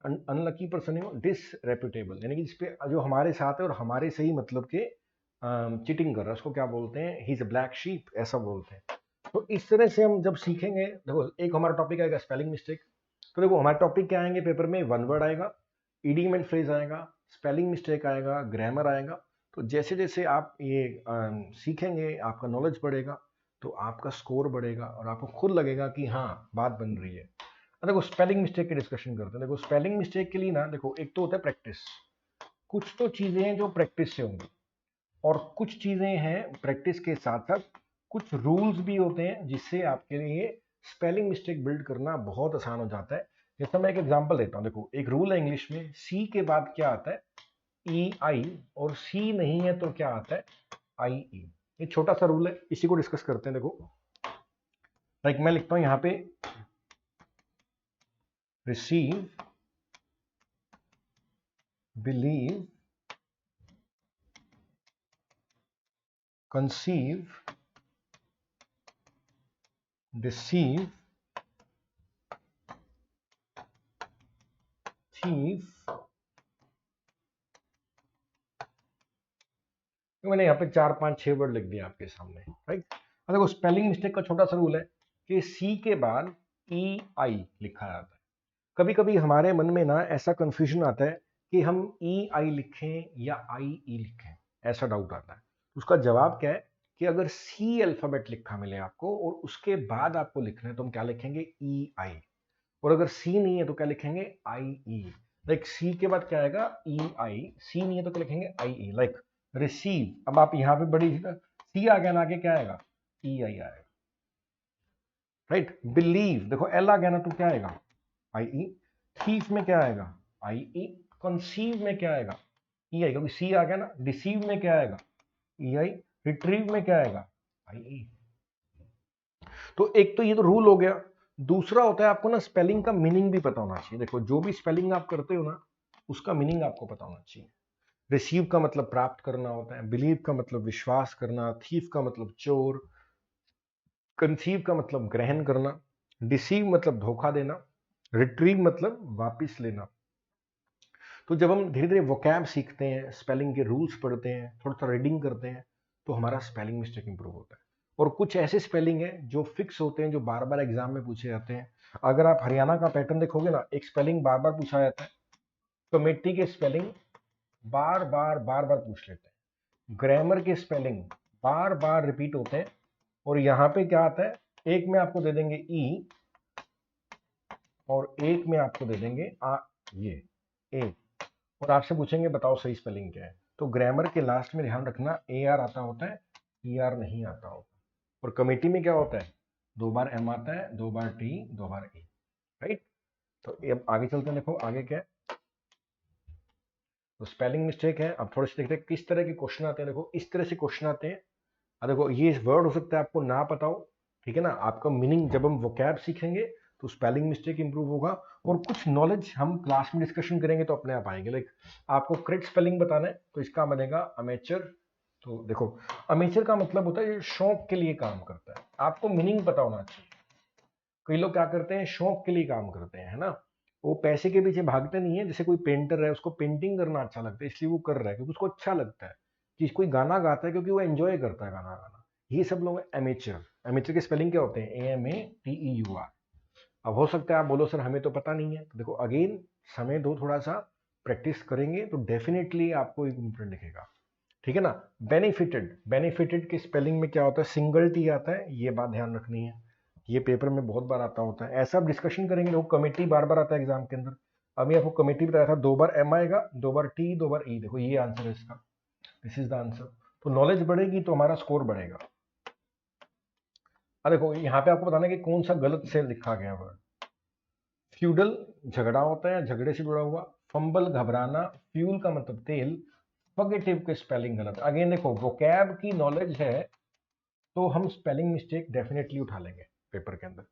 अनलकी पर्सन नहीं हो, डिसरेप्यूटेबल यानी कि जिसपे जो हमारे साथ है और हमारे से ही मतलब के चीटिंग कर रहा है, उसको क्या बोलते हैं, he is a black sheep, ऐसा बोलते हैं। तो इस तरह से हम जब सीखेंगे, देखो एक हमारा टॉपिक आएगा स्पेलिंग मिस्टेक। तो देखो हमारे टॉपिक क्या आएंगे पेपर में, वन वर्ड आएगा, इडियम एंड फ्रेज आएगा, स्पेलिंग मिस्टेक आएगा, ग्रामर आएगा। तो जैसे जैसे आप ये सीखेंगे, आपका नॉलेज बढ़ेगा, तो आपका स्कोर बढ़ेगा और आपको खुद लगेगा कि हाँ बात बन रही है। देखो स्पेलिंग मिस्टेक की डिस्कशन करते हैं। देखो स्पेलिंग मिस्टेक के लिए ना, देखो एक तो होता है प्रैक्टिस, कुछ तो चीजें हैं जो प्रैक्टिस से होंगी, और कुछ चीजें हैं प्रैक्टिस के साथ साथ कुछ रूल्स भी होते हैं जिससे आपके लिए स्पेलिंग मिस्टेक बिल्ड करना बहुत आसान हो जाता है। जैसे मैं एक एग्जांपल देता हूं, देखो एक रूल है इंग्लिश में, सी के बाद क्या आता है, ई आई, और सी नहीं है तो क्या आता है, आई ई। ये छोटा सा रूल है, इसी को डिस्कस करते हैं। देखो लाइक मैं लिखता हूं यहां पे receive, believe, conceive, deceive, thief। तो मैंने यहाँ पे 4 5 6 वर्ड लिख दिया आपके सामने, राइट। अब देखो स्पेलिंग मिस्टेक का छोटा सा रूल है कि सी के बाद ई आई लिखा जाता है। कभी कभी हमारे मन में ना ऐसा कंफ्यूजन आता है कि हम ई आई लिखें या आई ई लिखें, ऐसा डाउट आता है। उसका जवाब क्या है कि अगर सी अल्फाबेट लिखा मिले आपको और उसके बाद आपको लिखना है तो हम क्या लिखेंगे, ई आई। और अगर सी नहीं है तो क्या लिखेंगे, आई ई। लाइक सी के बाद क्या आएगा, ई आई, सी नहीं है तो क्या लिखेंगे, आई ई। लाइक रिसीव, अब आप यहाँ पे बड़ी सी आ गया ना, आगे क्या आएगा, ई आई आएगा, राइट। बिलीव, देखो एल आ गया ना तो क्या आएगा, आई ई। थीफ में क्या आएगा, आई ई। कंसीव में क्या आएगा, ई आई, क्योंकि सी आ गया ना। डिसीव में क्या आएगा, ई आई। रिट्रीव में क्या आएगा, आई ई। तो एक तो ये तो रूल हो गया। दूसरा होता है आपको ना स्पेलिंग का मीनिंग भी पता होना चाहिए। देखो जो भी स्पेलिंग आप करते हो ना, उसका मीनिंग आपको पता होना चाहिए। रिसीव का मतलब प्राप्त करना होता है, बिलीव का मतलब विश्वास करना, थीफ का मतलब चोर, कंसीव का मतलब ग्रहण करना, डिसीव मतलब धोखा देना, रिट्रीव मतलब वापिस लेना। तो जब हम धीरे धीरे वोकैब सीखते हैं, स्पेलिंग के रूल्स पढ़ते हैं, थोड़ा सा रीडिंग करते हैं, तो हमारा स्पेलिंग मिस्टेक इंप्रूव होता है। और कुछ ऐसे स्पेलिंग है जो फिक्स होते हैं, जो बार बार एग्जाम में पूछे जाते हैं। अगर आप हरियाणा का पैटर्न देखोगे ना, एक स्पेलिंग बार बार पूछा जाता है, कमेटी के स्पेलिंग बार बार बार बार पूछ लेते हैं, ग्रामर के स्पेलिंग बार बार रिपीट होते हैं, और यहाँ पे क्या आता है, एक में आपको दे देंगे ई और एक में आपको दे देंगे ये ए, और आपसे पूछेंगे बताओ सही स्पेलिंग क्या है। तो ग्रामर के लास्ट में ध्यान रखना, ए आर आता होता है, ई आर नहीं आता होता। और कमेटी में क्या होता है, 2 बार एम आता है, 2 बार टी, 2 बार ई, राइट। तो अब आगे चलते हैं, देखो आगे क्या है। तो स्पेलिंग मिस्टेक है। अब थोड़े से देखते हैं किस तरह के क्वेश्चन आते हैं। देखो इस तरह से क्वेश्चन आते हैं। अब देखो ये वर्ड हो सकता है आपको ना पता हो, ठीक है ना। आपका मीनिंग जब हम वोकैब सीखेंगे तो स्पेलिंग मिस्टेक इंप्रूव होगा, और कुछ नॉलेज हम क्लास में डिस्कशन करेंगे तो अपने आप आएंगे। लाइक आपको करेक्ट स्पेलिंग बताना है तो इसका बनेगा अमेचर। तो देखो अमेचर का मतलब होता है शौक के लिए काम करता है, आपको मीनिंग पता होना चाहिए। कई लोग क्या करते हैं, शौक के लिए काम करते हैं, है ना। वो पैसे के पीछे भागते नहीं है। जैसे कोई पेंटर है, उसको पेंटिंग करना अच्छा लगता है इसलिए वो कर रहा है क्योंकि उसको अच्छा लगता है। कि कोई गाना गाता है क्योंकि वो एंजॉय करता है गाना गाना। ये सब लोग एमेचर। एमेचर के स्पेलिंग क्या होते हैं, AMATEUR। अब हो सकता है आप बोलो सर हमें तो पता नहीं है। तो देखो अगेन समय दो, थोड़ा सा प्रैक्टिस करेंगे तो डेफिनेटली आपको एक इम्प्रूवमेंट दिखेगा, ठीक है ना। बेनिफिटेड, बेनिफिटेड के स्पेलिंग में क्या होता है, सिंगल टी आता है, ये बात ध्यान रखनी है। ये पेपर में बहुत बार आता होता है, ऐसा आप डिस्कशन करेंगे। देखो कमेटी बार बार आता है एग्जाम के अंदर। अभी आपको कमेटी बताया था, 2 बार एम आएगा, 2 बार टी, 2 बार ई। देखो ये आंसर है इसका, दिस इज द आंसर। तो नॉलेज बढ़ेगी तो हमारा स्कोर बढ़ेगा। अब देखो यहाँ पे आपको बताना है कि कौन सा गलत से लिखा गया वर्ड। फ्यूडल झगड़ा होता है, झगड़े से जुड़ा हुआ। फंबल घबराना, फ्यूल का मतलब तेल। फॉगेटिव के स्पेलिंग गलत। अगेन देखो वोकैब की नॉलेज है तो हम स्पेलिंग मिस्टेक डेफिनेटली उठा लेंगे पेपर के अंदर।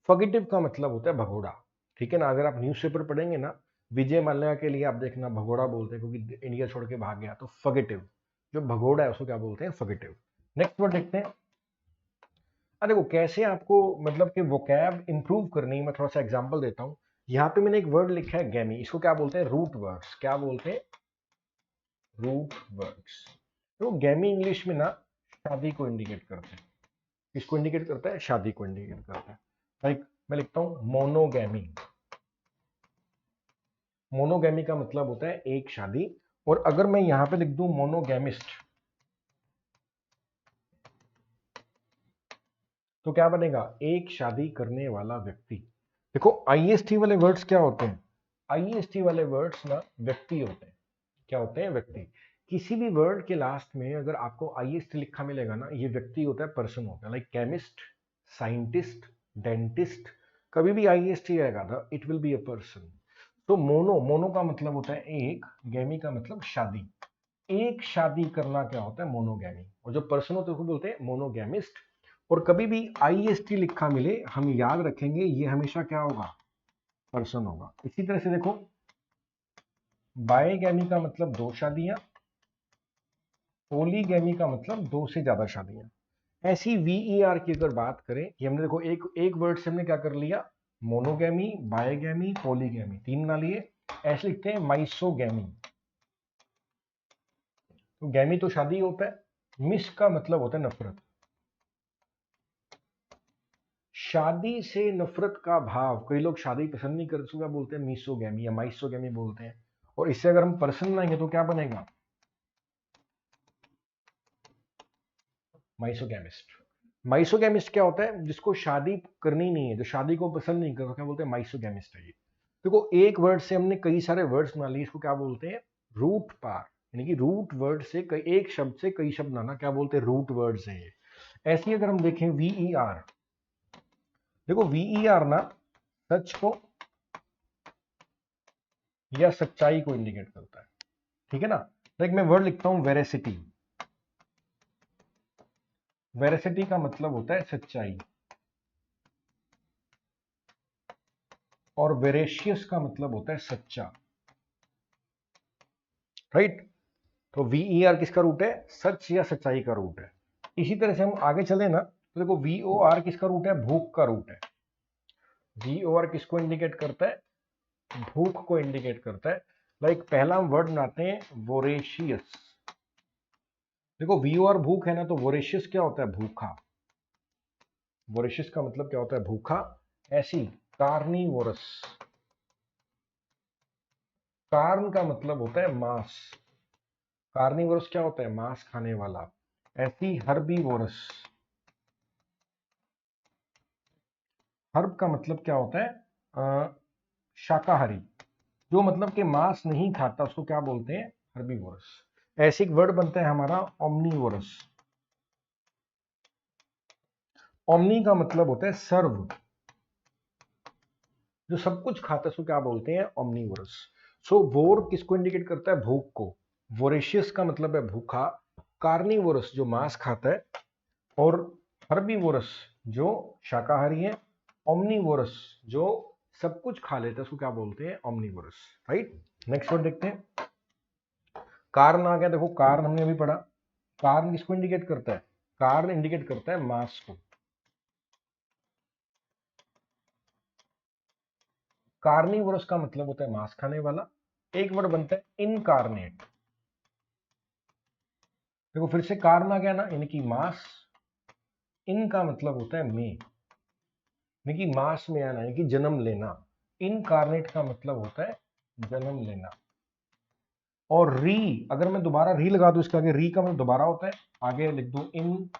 फॉगेटिव का मतलब होता है भगोड़ा, ठीक है ना। अगर आप न्यूज़पेपर पढ़ेंगे ना, विजय माल्या के लिए आप देखना भगोड़ा बोलते हैं क्योंकि इंडिया छोड़ के भाग गया, तो फॉगेटिव। जो भगोड़ा है उसको क्या बोलते हैं, फॉगेटिव। नेक्स्ट वर्ड देखते हैं। देखो कैसे आपको मतलब कि वोकैब इंप्रूव करनी है, मैं थोड़ा सा एग्जांपल देता हूँ। यहाँ पे मैंने एक वर्ड लिखा है गैमी, इसको क्या बोलते हैं? Root words. क्या बोलते हैं? Root words. तो गैमी इंग्लिश में ना शादी को इंडिकेट करते हैं। किसको इंडिकेट करता है? शादी को इंडिकेट करता है। लाइक मैं लिखता हूँ मोनोगैमी। मोनोगैमी का मतलब होता है एक शादी। और अगर मैं यहां पे लिख दूं मोनोगैमिस्ट, तो क्या बनेगा? एक शादी करने वाला व्यक्ति। देखो आईएसटी वाले वर्ड्स क्या होते हैं? आईएसटी वाले वर्ड्स ना व्यक्ति होते हैं। क्या होते हैं? व्यक्ति। किसी भी वर्ड के लास्ट में अगर आपको आईएसटी लिखा मिलेगा ना, ये व्यक्ति होता है, पर्सन होता है। लाइक केमिस्ट, साइंटिस्ट, डेंटिस्ट, कभी भी आईएसटी आएगा था, it will be a person. तो मोनो, मोनो का मतलब होता है एक, गैमी का मतलब शादी। एक शादी करना क्या होता है? मोनोगैमी। और जो पर्सन होते हैं उसको बोलते हैं मोनोगैमिस्ट। और कभी भी आईएसटी लिखा मिले, हम याद रखेंगे ये हमेशा क्या होगा? पर्सन होगा। इसी तरह से देखो बायगैमी का मतलब दो शादियां, पोलीगैमी का मतलब दो से ज्यादा शादियां। ऐसी वीईआर की अगर बात करें, ये हमने देखो एक एक वर्ड से हमने क्या कर लिया? मोनोगैमी, बायगैमी, पोलीगैमी, तीन ना लिए। ऐसे लिखते हैं माइसोगैमी। तो गैमी तो शादी होता है, मिस का मतलब होता है नफरत। शादी से नफरत का भाव, कई लोग शादी पसंद नहीं करते, क्या बोलते हैं? मीसोगैमी या माइसोगैमी बोलते हैं। और इससे अगर हम पर्सन लाएंगे तो क्या बनेगा? माइसोगैमिस्ट। माइसोगैमिस्ट क्या होता है? जिसको शादी करनी नहीं है, जो शादी को पसंद नहीं करता, क्या बोलते हैं? माइसोगैमिस्ट है ये। देखो एक वर्ड से हमने कई सारे वर्ड्स बना लिए, इसको क्या बोलते हैं? रूट पार। यानी कि रूट वर्ड से कई, एक शब्द से कई शब्द बनाना, क्या बोलते हैं? रूट वर्ड्स है ये। ऐसे ही अगर हम देखें वीईआर, देखो वीईआर ना सच को या सच्चाई को इंडिकेट करता है। ठीक है ना? लाइक मैं वर्ड लिखता हूं वेरेसिटी। वेरेसिटी का मतलब होता है सच्चाई। और वेरेशियस का मतलब होता है सच्चा। राइट? तो वीईआर किसका रूट है? सच या सच्चाई का रूट है। इसी तरह से हम आगे चले ना, तो देखो वीओआर किसका रूट है? भूख का रूट है। वीओआर किसको इंडिकेट करता है? भूख को इंडिकेट करता है। लाइक पहला हम वर्ड बनाते हैं वोरेशियस। देखो वीओआर भूख है ना, तो वोरेशियस क्या होता है? भूखा। वोरेशियस का मतलब क्या होता है? भूखा। ऐसी कार्निवोरस, कार्न का मतलब होता है मांस। कार्निवोरस क्या होता है? मांस खाने वाला। ऐसी हर्बीवोरस, हर्ब का मतलब क्या होता है? शाकाहारी। जो मतलब कि मांस नहीं खाता उसको क्या बोलते हैं? हर्बीवोरस। ऐसे एक वर्ड बनता है हमारा ओमनीवोरस। ओमनी का मतलब होता है सर्व। जो सब कुछ खाता है उसको क्या बोलते हैं? ओमनीवोरस। सो वोर किसको इंडिकेट करता है? भूख को। वोरेशियस का मतलब है भूखा। कार्निवोरस जो मांस खाता है। और हर्बीवोरस जो शाकाहारी है। ओमनीवोरस जो सब कुछ खा लेता है उसको क्या बोलते हैं? ओमनीवोरस। राइट? नेक्स्ट वर्ड देखते हैं। कार्न आ गया। देखो कार्न हमने अभी पढ़ा। कार्न किसको इंडिकेट करता है? कार्न इंडिकेट करता है मांस को। कार्निवोरस का मतलब होता है मांस खाने वाला। एक वर्ड बनता है इनकार्नेट। देखो फिर से कार्न आ गया ना, यानी कि मांस। इन का मतलब होता है में, यानी कि मांस में आना, यानी कि जन्म लेना। इनकार्नेट का मतलब होता है जन्म लेना। और री, अगर मैं दोबारा री लगा दूं इसके आगे, री का मतलब दोबारा होता है। आगे लिख दूं इनकारनेट,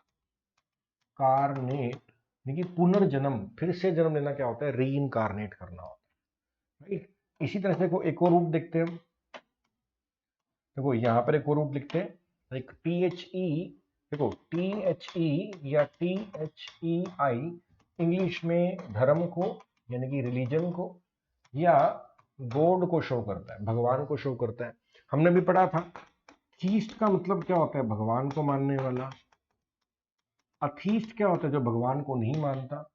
यानी कि पुनर्जन्म, फिर से जन्म लेना क्या होता है? री इनकारनेट करना होता है। राइट? इसी तरह से एक और रूप देखते हैं हम। देखो यहां पर एक और रूप लिखते हैं, लाइक टी एच ई। देखो टी एच ई या टी एच ई आई इंग्लिश में धर्म को, यानी कि रिलीजन को, या गॉड को शो करता है, भगवान को शो करता है। हमने भी पढ़ा था थीस्ट का मतलब क्या होता है? भगवान को मानने वाला। अथीस्ट क्या होता है? जो भगवान को नहीं मानता।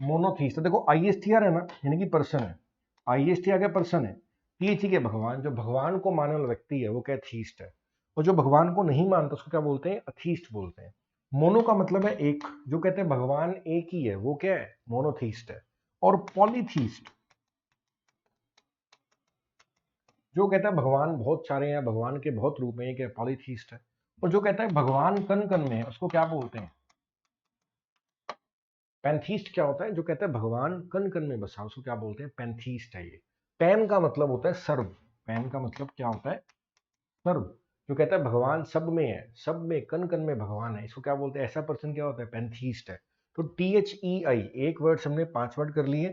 मोनोथीस्ट। देखो आईएसटीआर है ना, यानी कि पर्सन है। आईएसटी आ गया, पर्सन है। टीएचई के भगवान, जो भगवान को मानने वाला व्यक्ति है वो क्या? थीस्ट है। और जो भगवान को नहीं मानता उसको क्या बोलते हैं? अथीस्ट बोलते हैं। मोनो का मतलब है एक, जो कहते हैं भगवान एक ही है वो क्या है? मोनोथीस्ट है। और पॉलीथीस्ट जो कहता है भगवान बहुत सारे हैं, भगवान के बहुत रूप हैं, ये क्या? पॉलीथीस्ट है। और जो कहता है भगवान कण कण में है उसको क्या बोलते हैं? पैंथीस्ट। क्या होता है? जो कहता है भगवान कण कण में बसा उसको क्या बोलते हैं? पैंथीस्ट है ये। पैन का मतलब होता है सर्व। पैन का मतलब क्या होता है? सर्व। जो कहता है भगवान सब में है, सब में कण कण में भगवान है, इसको क्या बोलते हैं? ऐसा पर्सन क्या होता है? पैंथीस्ट है। तो THEI एक वर्ड हमने 5 वर्ड कर लिए।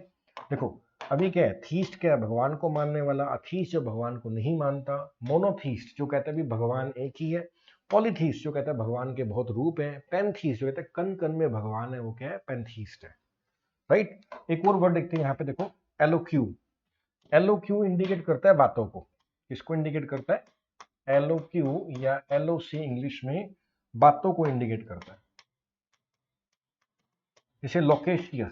देखो अभी क्या है? थीस्ट क्या है? भगवान को मानने वाला। अथीस्ट जो भगवान को नहीं मानता। मोनोथीस्ट जो कहता है भी भगवान एक ही है। पॉलीथीस्ट जो कहता है भगवान के बहुत रूप हैं। पैंथीस्ट जो कहता है कण कण में भगवान है, वो क्या है? पैंथीस्ट है। राइट। एक और वर्ड देखते हैं यहाँ पे, देखो एलोक्यू। एलोक्यू इंडिकेट करता है बातों को। किसको इंडिकेट करता है? एलोक्यू या LOC इंग्लिश में बातों को इंडिकेट करता है। जैसे लोकेशियस,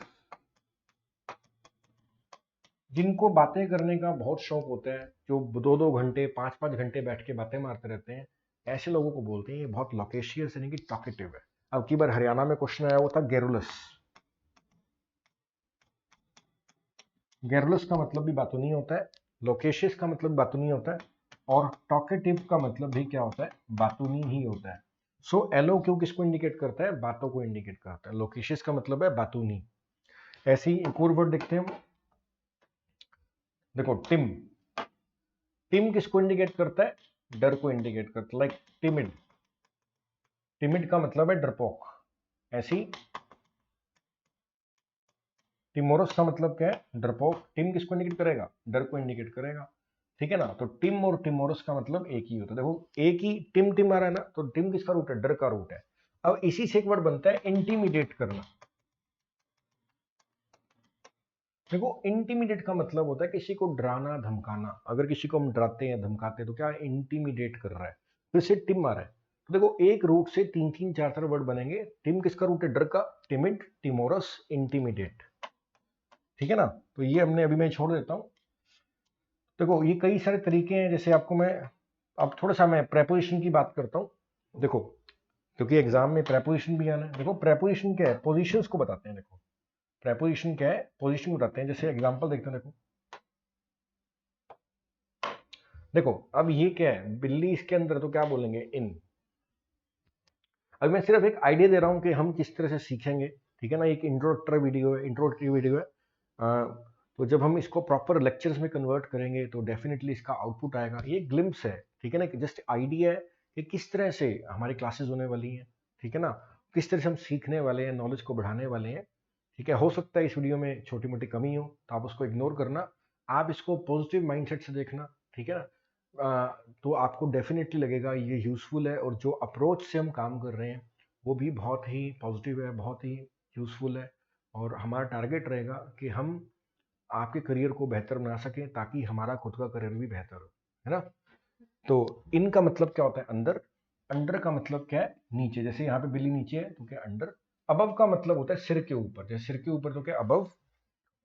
जिनको बातें करने का बहुत शौक होता है, जो 2-2 घंटे 5-5 घंटे बैठ के बातें मारते रहते हैं, ऐसे लोगों को बोलते हैं ये बहुत लोकेशियस यानी कि टॉकेटिव है। अब की बार हरियाणा में क्वेश्चन आया वो था गैरुलस। गैरुलस का मतलब भी बातूनी होता है, लोकेशियस का मतलब बातूनी होता है, और टॉकेटिव का मतलब भी क्या होता है? बातूनी ही होता है। सो एलो क्यों किसको इंडिकेट करता है? बातों को इंडिकेट करता है। लोकेशियस का मतलब है बातूनी। ऐसे ही एक और वर्ड देखते हैं हम। देखो टिम। टिम किसको इंडिकेट करता है? डर को इंडिकेट करता है। Like timid. टिमिड का मतलब है डरपोक। ऐसी टिमोरस का मतलब क्या है? डरपोक। टिम किसको इंडिकेट करेगा? डर को इंडिकेट करेगा। ठीक है ना? तो टिम और टिमोरस का मतलब एक ही होता है। देखो एक ही टिम टिम आ रहा है ना, तो टिम किसका रूट है? डर का रूट है। अब इसी से एक वर्ड बनता है इंटीमिडेट करना। देखो इंटीमिडेट का मतलब होता है किसी को डराना धमकाना। अगर किसी को हम डराते हैं धमकाते हैं तो क्या इंटीमिडेट कर रहा है। फिर से टिम आ रहा है, तो देखो एक रूट से 3-3 4-4 वर्ड बनेंगे। टिम किसका रूट है? डर का। Timid, timorous, intimidate. ठीक है ना? तो ये हमने अभी मैं छोड़ देता हूँ। देखो ये कई सारे तरीके हैं। जैसे आपको मैं अब थोड़ा सा मैं प्रेपोजिशन की बात करता हूँ। देखो क्योंकि एग्जाम में प्रेपोजिशन भी आना है। देखो प्रेपोजिशन क्या है? पोजीशंस को बताते हैं। देखो प्रेपोजिशन क्या है? पोजीशन बताते हैं। जैसे एग्जांपल देखते हैं। देखो देखो अब ये क्या है? बिल्ली इसके अंदर, तो क्या बोलेंगे? इन। अब मैं सिर्फ एक आइडिया दे रहा हूं कि हम किस तरह से सीखेंगे। ठीक है ना? एक इंट्रोडक्टरी वीडियो है। तो जब हम इसको प्रॉपर लेक्चर्स में कन्वर्ट करेंगे तो डेफिनेटली इसका आउटपुट आएगा। ये ग्लिम्स है। ठीक है ना? जस्ट आइडिया है कि किस तरह से हमारी क्लासेस होने वाली हैं। ठीक है ना? किस तरह से हम सीखने वाले हैं, नॉलेज को बढ़ाने वाले हैं। ठीक है? हो सकता है इस वीडियो में छोटी मोटी कमी हो तो आप उसको इग्नोर करना। आप इसको पॉजिटिव माइंडसेट से देखना। ठीक है ना? तो आपको डेफिनेटली लगेगा ये यूज़फुल है, और जो अप्रोच से हम काम कर रहे हैं वो भी बहुत ही पॉजिटिव है, बहुत ही यूज़फुल है। और हमारा टारगेट रहेगा कि हम आपके करियर को बेहतर बना सकें ताकि हमारा खुद का करियर भी बेहतर हो। है ना? तो इनका मतलब क्या होता है? अंदर। अंडर का मतलब क्या है? नीचे। जैसे यहाँ पे बिल्ली नीचे है तो क्या अंडर। अबव का मतलब होता है सिर के ऊपर। जैसे सिर के ऊपर तो क्या अबव।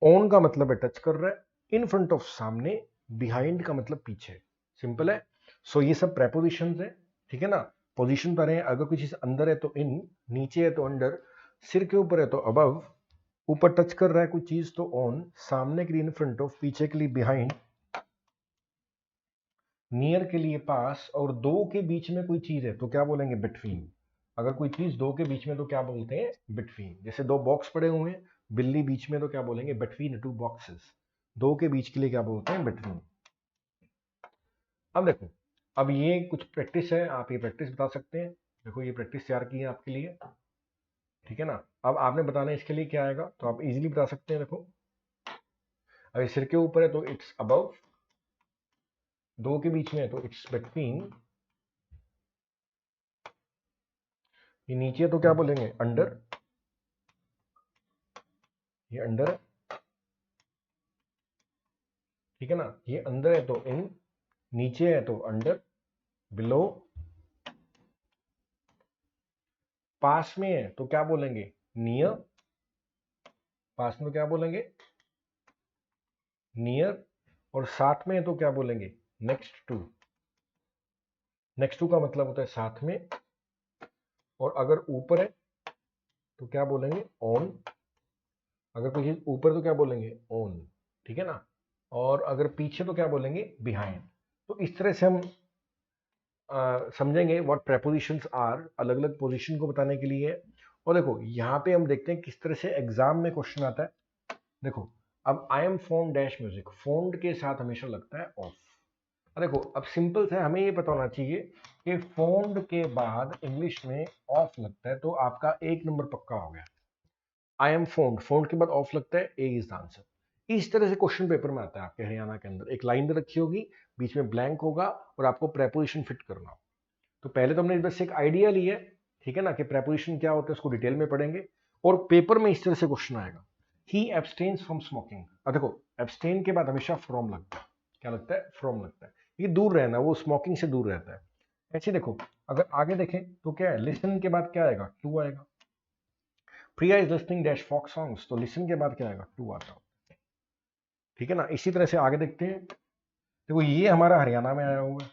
ऑन का मतलब है टच कर रहा है। इन फ्रंट ऑफ सामने। बिहाइंड का मतलब पीछे। सिंपल है। सो ये सब प्रेपोजिशंस है। ठीक है ना? पोजीशन पर है। अगर कोई चीज अंदर है तो इन, नीचे है तो अंडर, सिर के ऊपर है तो अबव, ऊपर टच कर रहा है कोई चीज तो ऑन, सामने के लिए इन फ्रंट ऑफ, पीछे के लिए बिहाइंड, नियर के लिए पास, और दो के बीच में कोई चीज है तो क्या बोलेंगे? बिटवीन। अगर कोई चीज दो के बीच में तो क्या बोलते हैं? बिटवीन। जैसे दो बॉक्स पड़े हुए हैं, बिल्ली बीच में, तो क्या बोलेंगे? Between two boxes. दो के बीच के लिए क्या बोलते हैं? बिटवीन। अब देखो, अब ये कुछ प्रैक्टिस है, आप ये प्रैक्टिस बता सकते हैं। देखो ये प्रैक्टिस तैयार की है आपके लिए। ठीक है ना? अब आपने बताना है इसके लिए क्या आएगा, तो आप इजीली बता सकते हैं। देखो अगर सिर के ऊपर है तो इट्स अबव, दो के बीच में है तो इट्स बिटवीन, ये नीचे है तो क्या बोलेंगे? अंडर, ये अंडर है। ठीक है ना? ये अंदर है तो इन, नीचे है तो अंडर, बिलो, पास में है तो क्या बोलेंगे? नियर, पास में तो क्या बोलेंगे? नियर, और साथ में है तो क्या बोलेंगे? Next to. नेक्स्ट टू का मतलब होता है साथ में, और अगर ऊपर है तो क्या बोलेंगे, ऑन। अगर कोई चीज ऊपर तो क्या बोलेंगे, ऑन, ठीक है ना। और अगर पीछे तो क्या बोलेंगे, बिहाइंड। तो इस तरह से हम समझेंगे व्हाट प्रेपोजिशंस आर, अलग अलग पोजीशन को बताने के लिए। और देखो यहाँ पे हम देखते हैं किस तरह से एग्जाम में क्वेश्चन आता है। देखो अब I am phone dash music, phone के साथ हमेशा लगता है ऑफ। देखो अब सिंपल से हमें ये पता होना चाहिए कि फोन के बाद इंग्लिश में ऑफ लगता है, तो आपका एक नंबर पक्का हो गया। आई एम फोन, फोन के बाद ऑफ लगता है, ए इज द आंसर। इस तरह से क्वेश्चन पेपर में आता है आपके हरियाणा के अंदर। एक लाइन रखी होगी, बीच में ब्लैंक होगा और आपको प्रेपोजिशन फिट करना हो। तो पहले तो हमने बस एक आइडिया लिया है, ठीक है ना, कि प्रेपोजिशन क्या होता है, उसको डिटेल में पढ़ेंगे। और पेपर में इस तरह से क्वेश्चन आएगा, ही एब्सटेन्स फ्रॉम स्मोकिंग। अब देखो एब्सटेन के बाद हमेशा फ्रॉम लगता है, क्या लगता है, फ्रॉम लगता है। ये दूर रहना, वो स्मोकिंग से दूर रहता है। ऐसे देखो अगर आगे देखें तो क्या है, लिसन के बाद क्या आएगा, टू आएगा। Priya is listening dash folk songs, तो लिसन के बाद क्या आएगा, टू आता है, ठीक है ना। इसी तरह से आगे देखते हैं। देखो ये हमारा हरियाणा में आया हुआ है,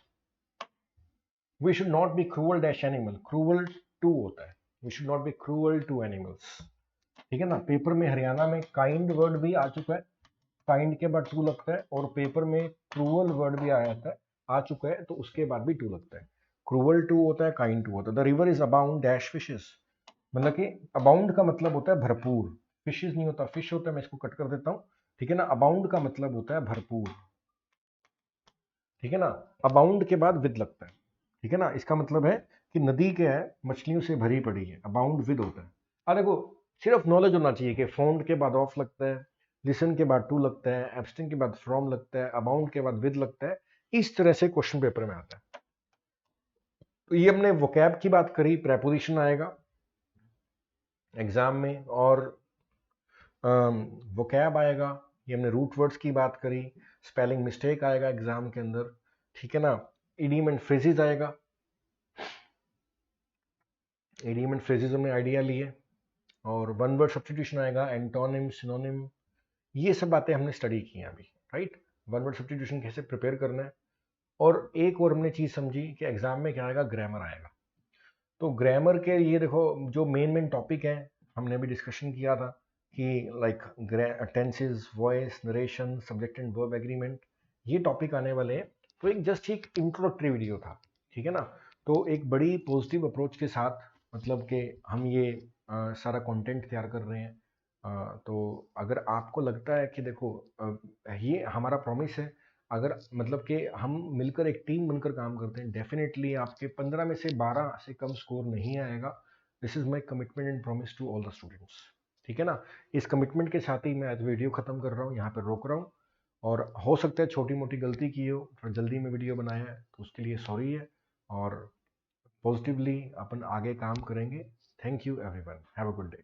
we should not be cruel dash animal, cruel to होता है, we should not be cruel to animals, ठीक है ना। पेपर में हरियाणा में काइंड वर्ड भी आ चुका है, काइंड के बाद टू लगता है। और पेपर में क्रूअल वर्ड भी आया था, आ चुका है, तो उसके बाद भी टू लगता है। क्रूअल टू होता है, काइंड टू होता है। The river is abound dash fishes, मतलब कि अबाउंड का मतलब होता है भरपूर, फिशेस नहीं होता, फिश होता है, मैं इसको कट कर देता हूँ, ठीक है ना। अबाउंड का मतलब होता है भरपूर, ठीक है ना। अबाउंड के बाद विद लगता है, ठीक है ना। इसका मतलब है कि नदी क्या है, मछलियों से भरी पड़ी है, अबाउंड विद होता है। अब देखो सिर्फ नॉलेज होना चाहिए कि फोन के बाद ऑफ लगता है, लिसन के बाद टू लगता है, एब्स्टिंग के बाद फ्रॉम लगता है, अबाउंड के बाद विद लगता है। इस तरह से क्वेश्चन पेपर में आता है। तो ये हमने वोकैब की बात करी, प्रेपोजिशन आएगा एग्जाम में, और वोकैब आएगा। ये हमने रूट वर्ड्स की बात करी, स्पेलिंग मिस्टेक आएगा एग्जाम के अंदर, ठीक है ना। इडियम एंड फ्रेजेस आएगा, इडियम एंड फ्रेजेस हमने आइडिया लिए। और वन वर्ड सब्स्टिट्यूशन आएगा, एंटोनिम, सिनोनिम, ये सब बातें हमने स्टडी की हैं अभी, राइट। वन वर्ड सब्स्टिट्यूशन कैसे प्रिपेयर करना है। और एक और हमने चीज़ समझी कि एग्जाम में क्या आएगा, ग्रामर आएगा। तो ग्रामर के ये देखो जो मेन टॉपिक है, हमने अभी डिस्कशन किया था कि like tenses, voice, narration, subject and verb agreement, ये टॉपिक आने वाले हैं। तो एक जस्ट एक इंट्रोडक्टरी वीडियो था, ठीक है ना। तो एक बड़ी पॉजिटिव अप्रोच के साथ, मतलब कि हम ये सारा कंटेंट तैयार कर रहे हैं। तो अगर आपको लगता है कि देखो ये हमारा प्रॉमिस है, अगर मतलब कि हम मिलकर एक टीम बनकर काम करते हैं, डेफिनेटली आपके 15 में से 12 से कम स्कोर नहीं आएगा। This is my commitment and promise to all the students, ठीक है ना। इस कमिटमेंट के साथ ही मैं आज वीडियो खत्म कर रहा हूँ, यहाँ पर रोक रहा हूँ। और हो सकता है छोटी मोटी गलती की हो, थोड़ा जल्दी में वीडियो बनाया है, तो उसके लिए सॉरी है। और पॉजिटिवली अपन आगे काम करेंगे। Thank you everyone, have a good day.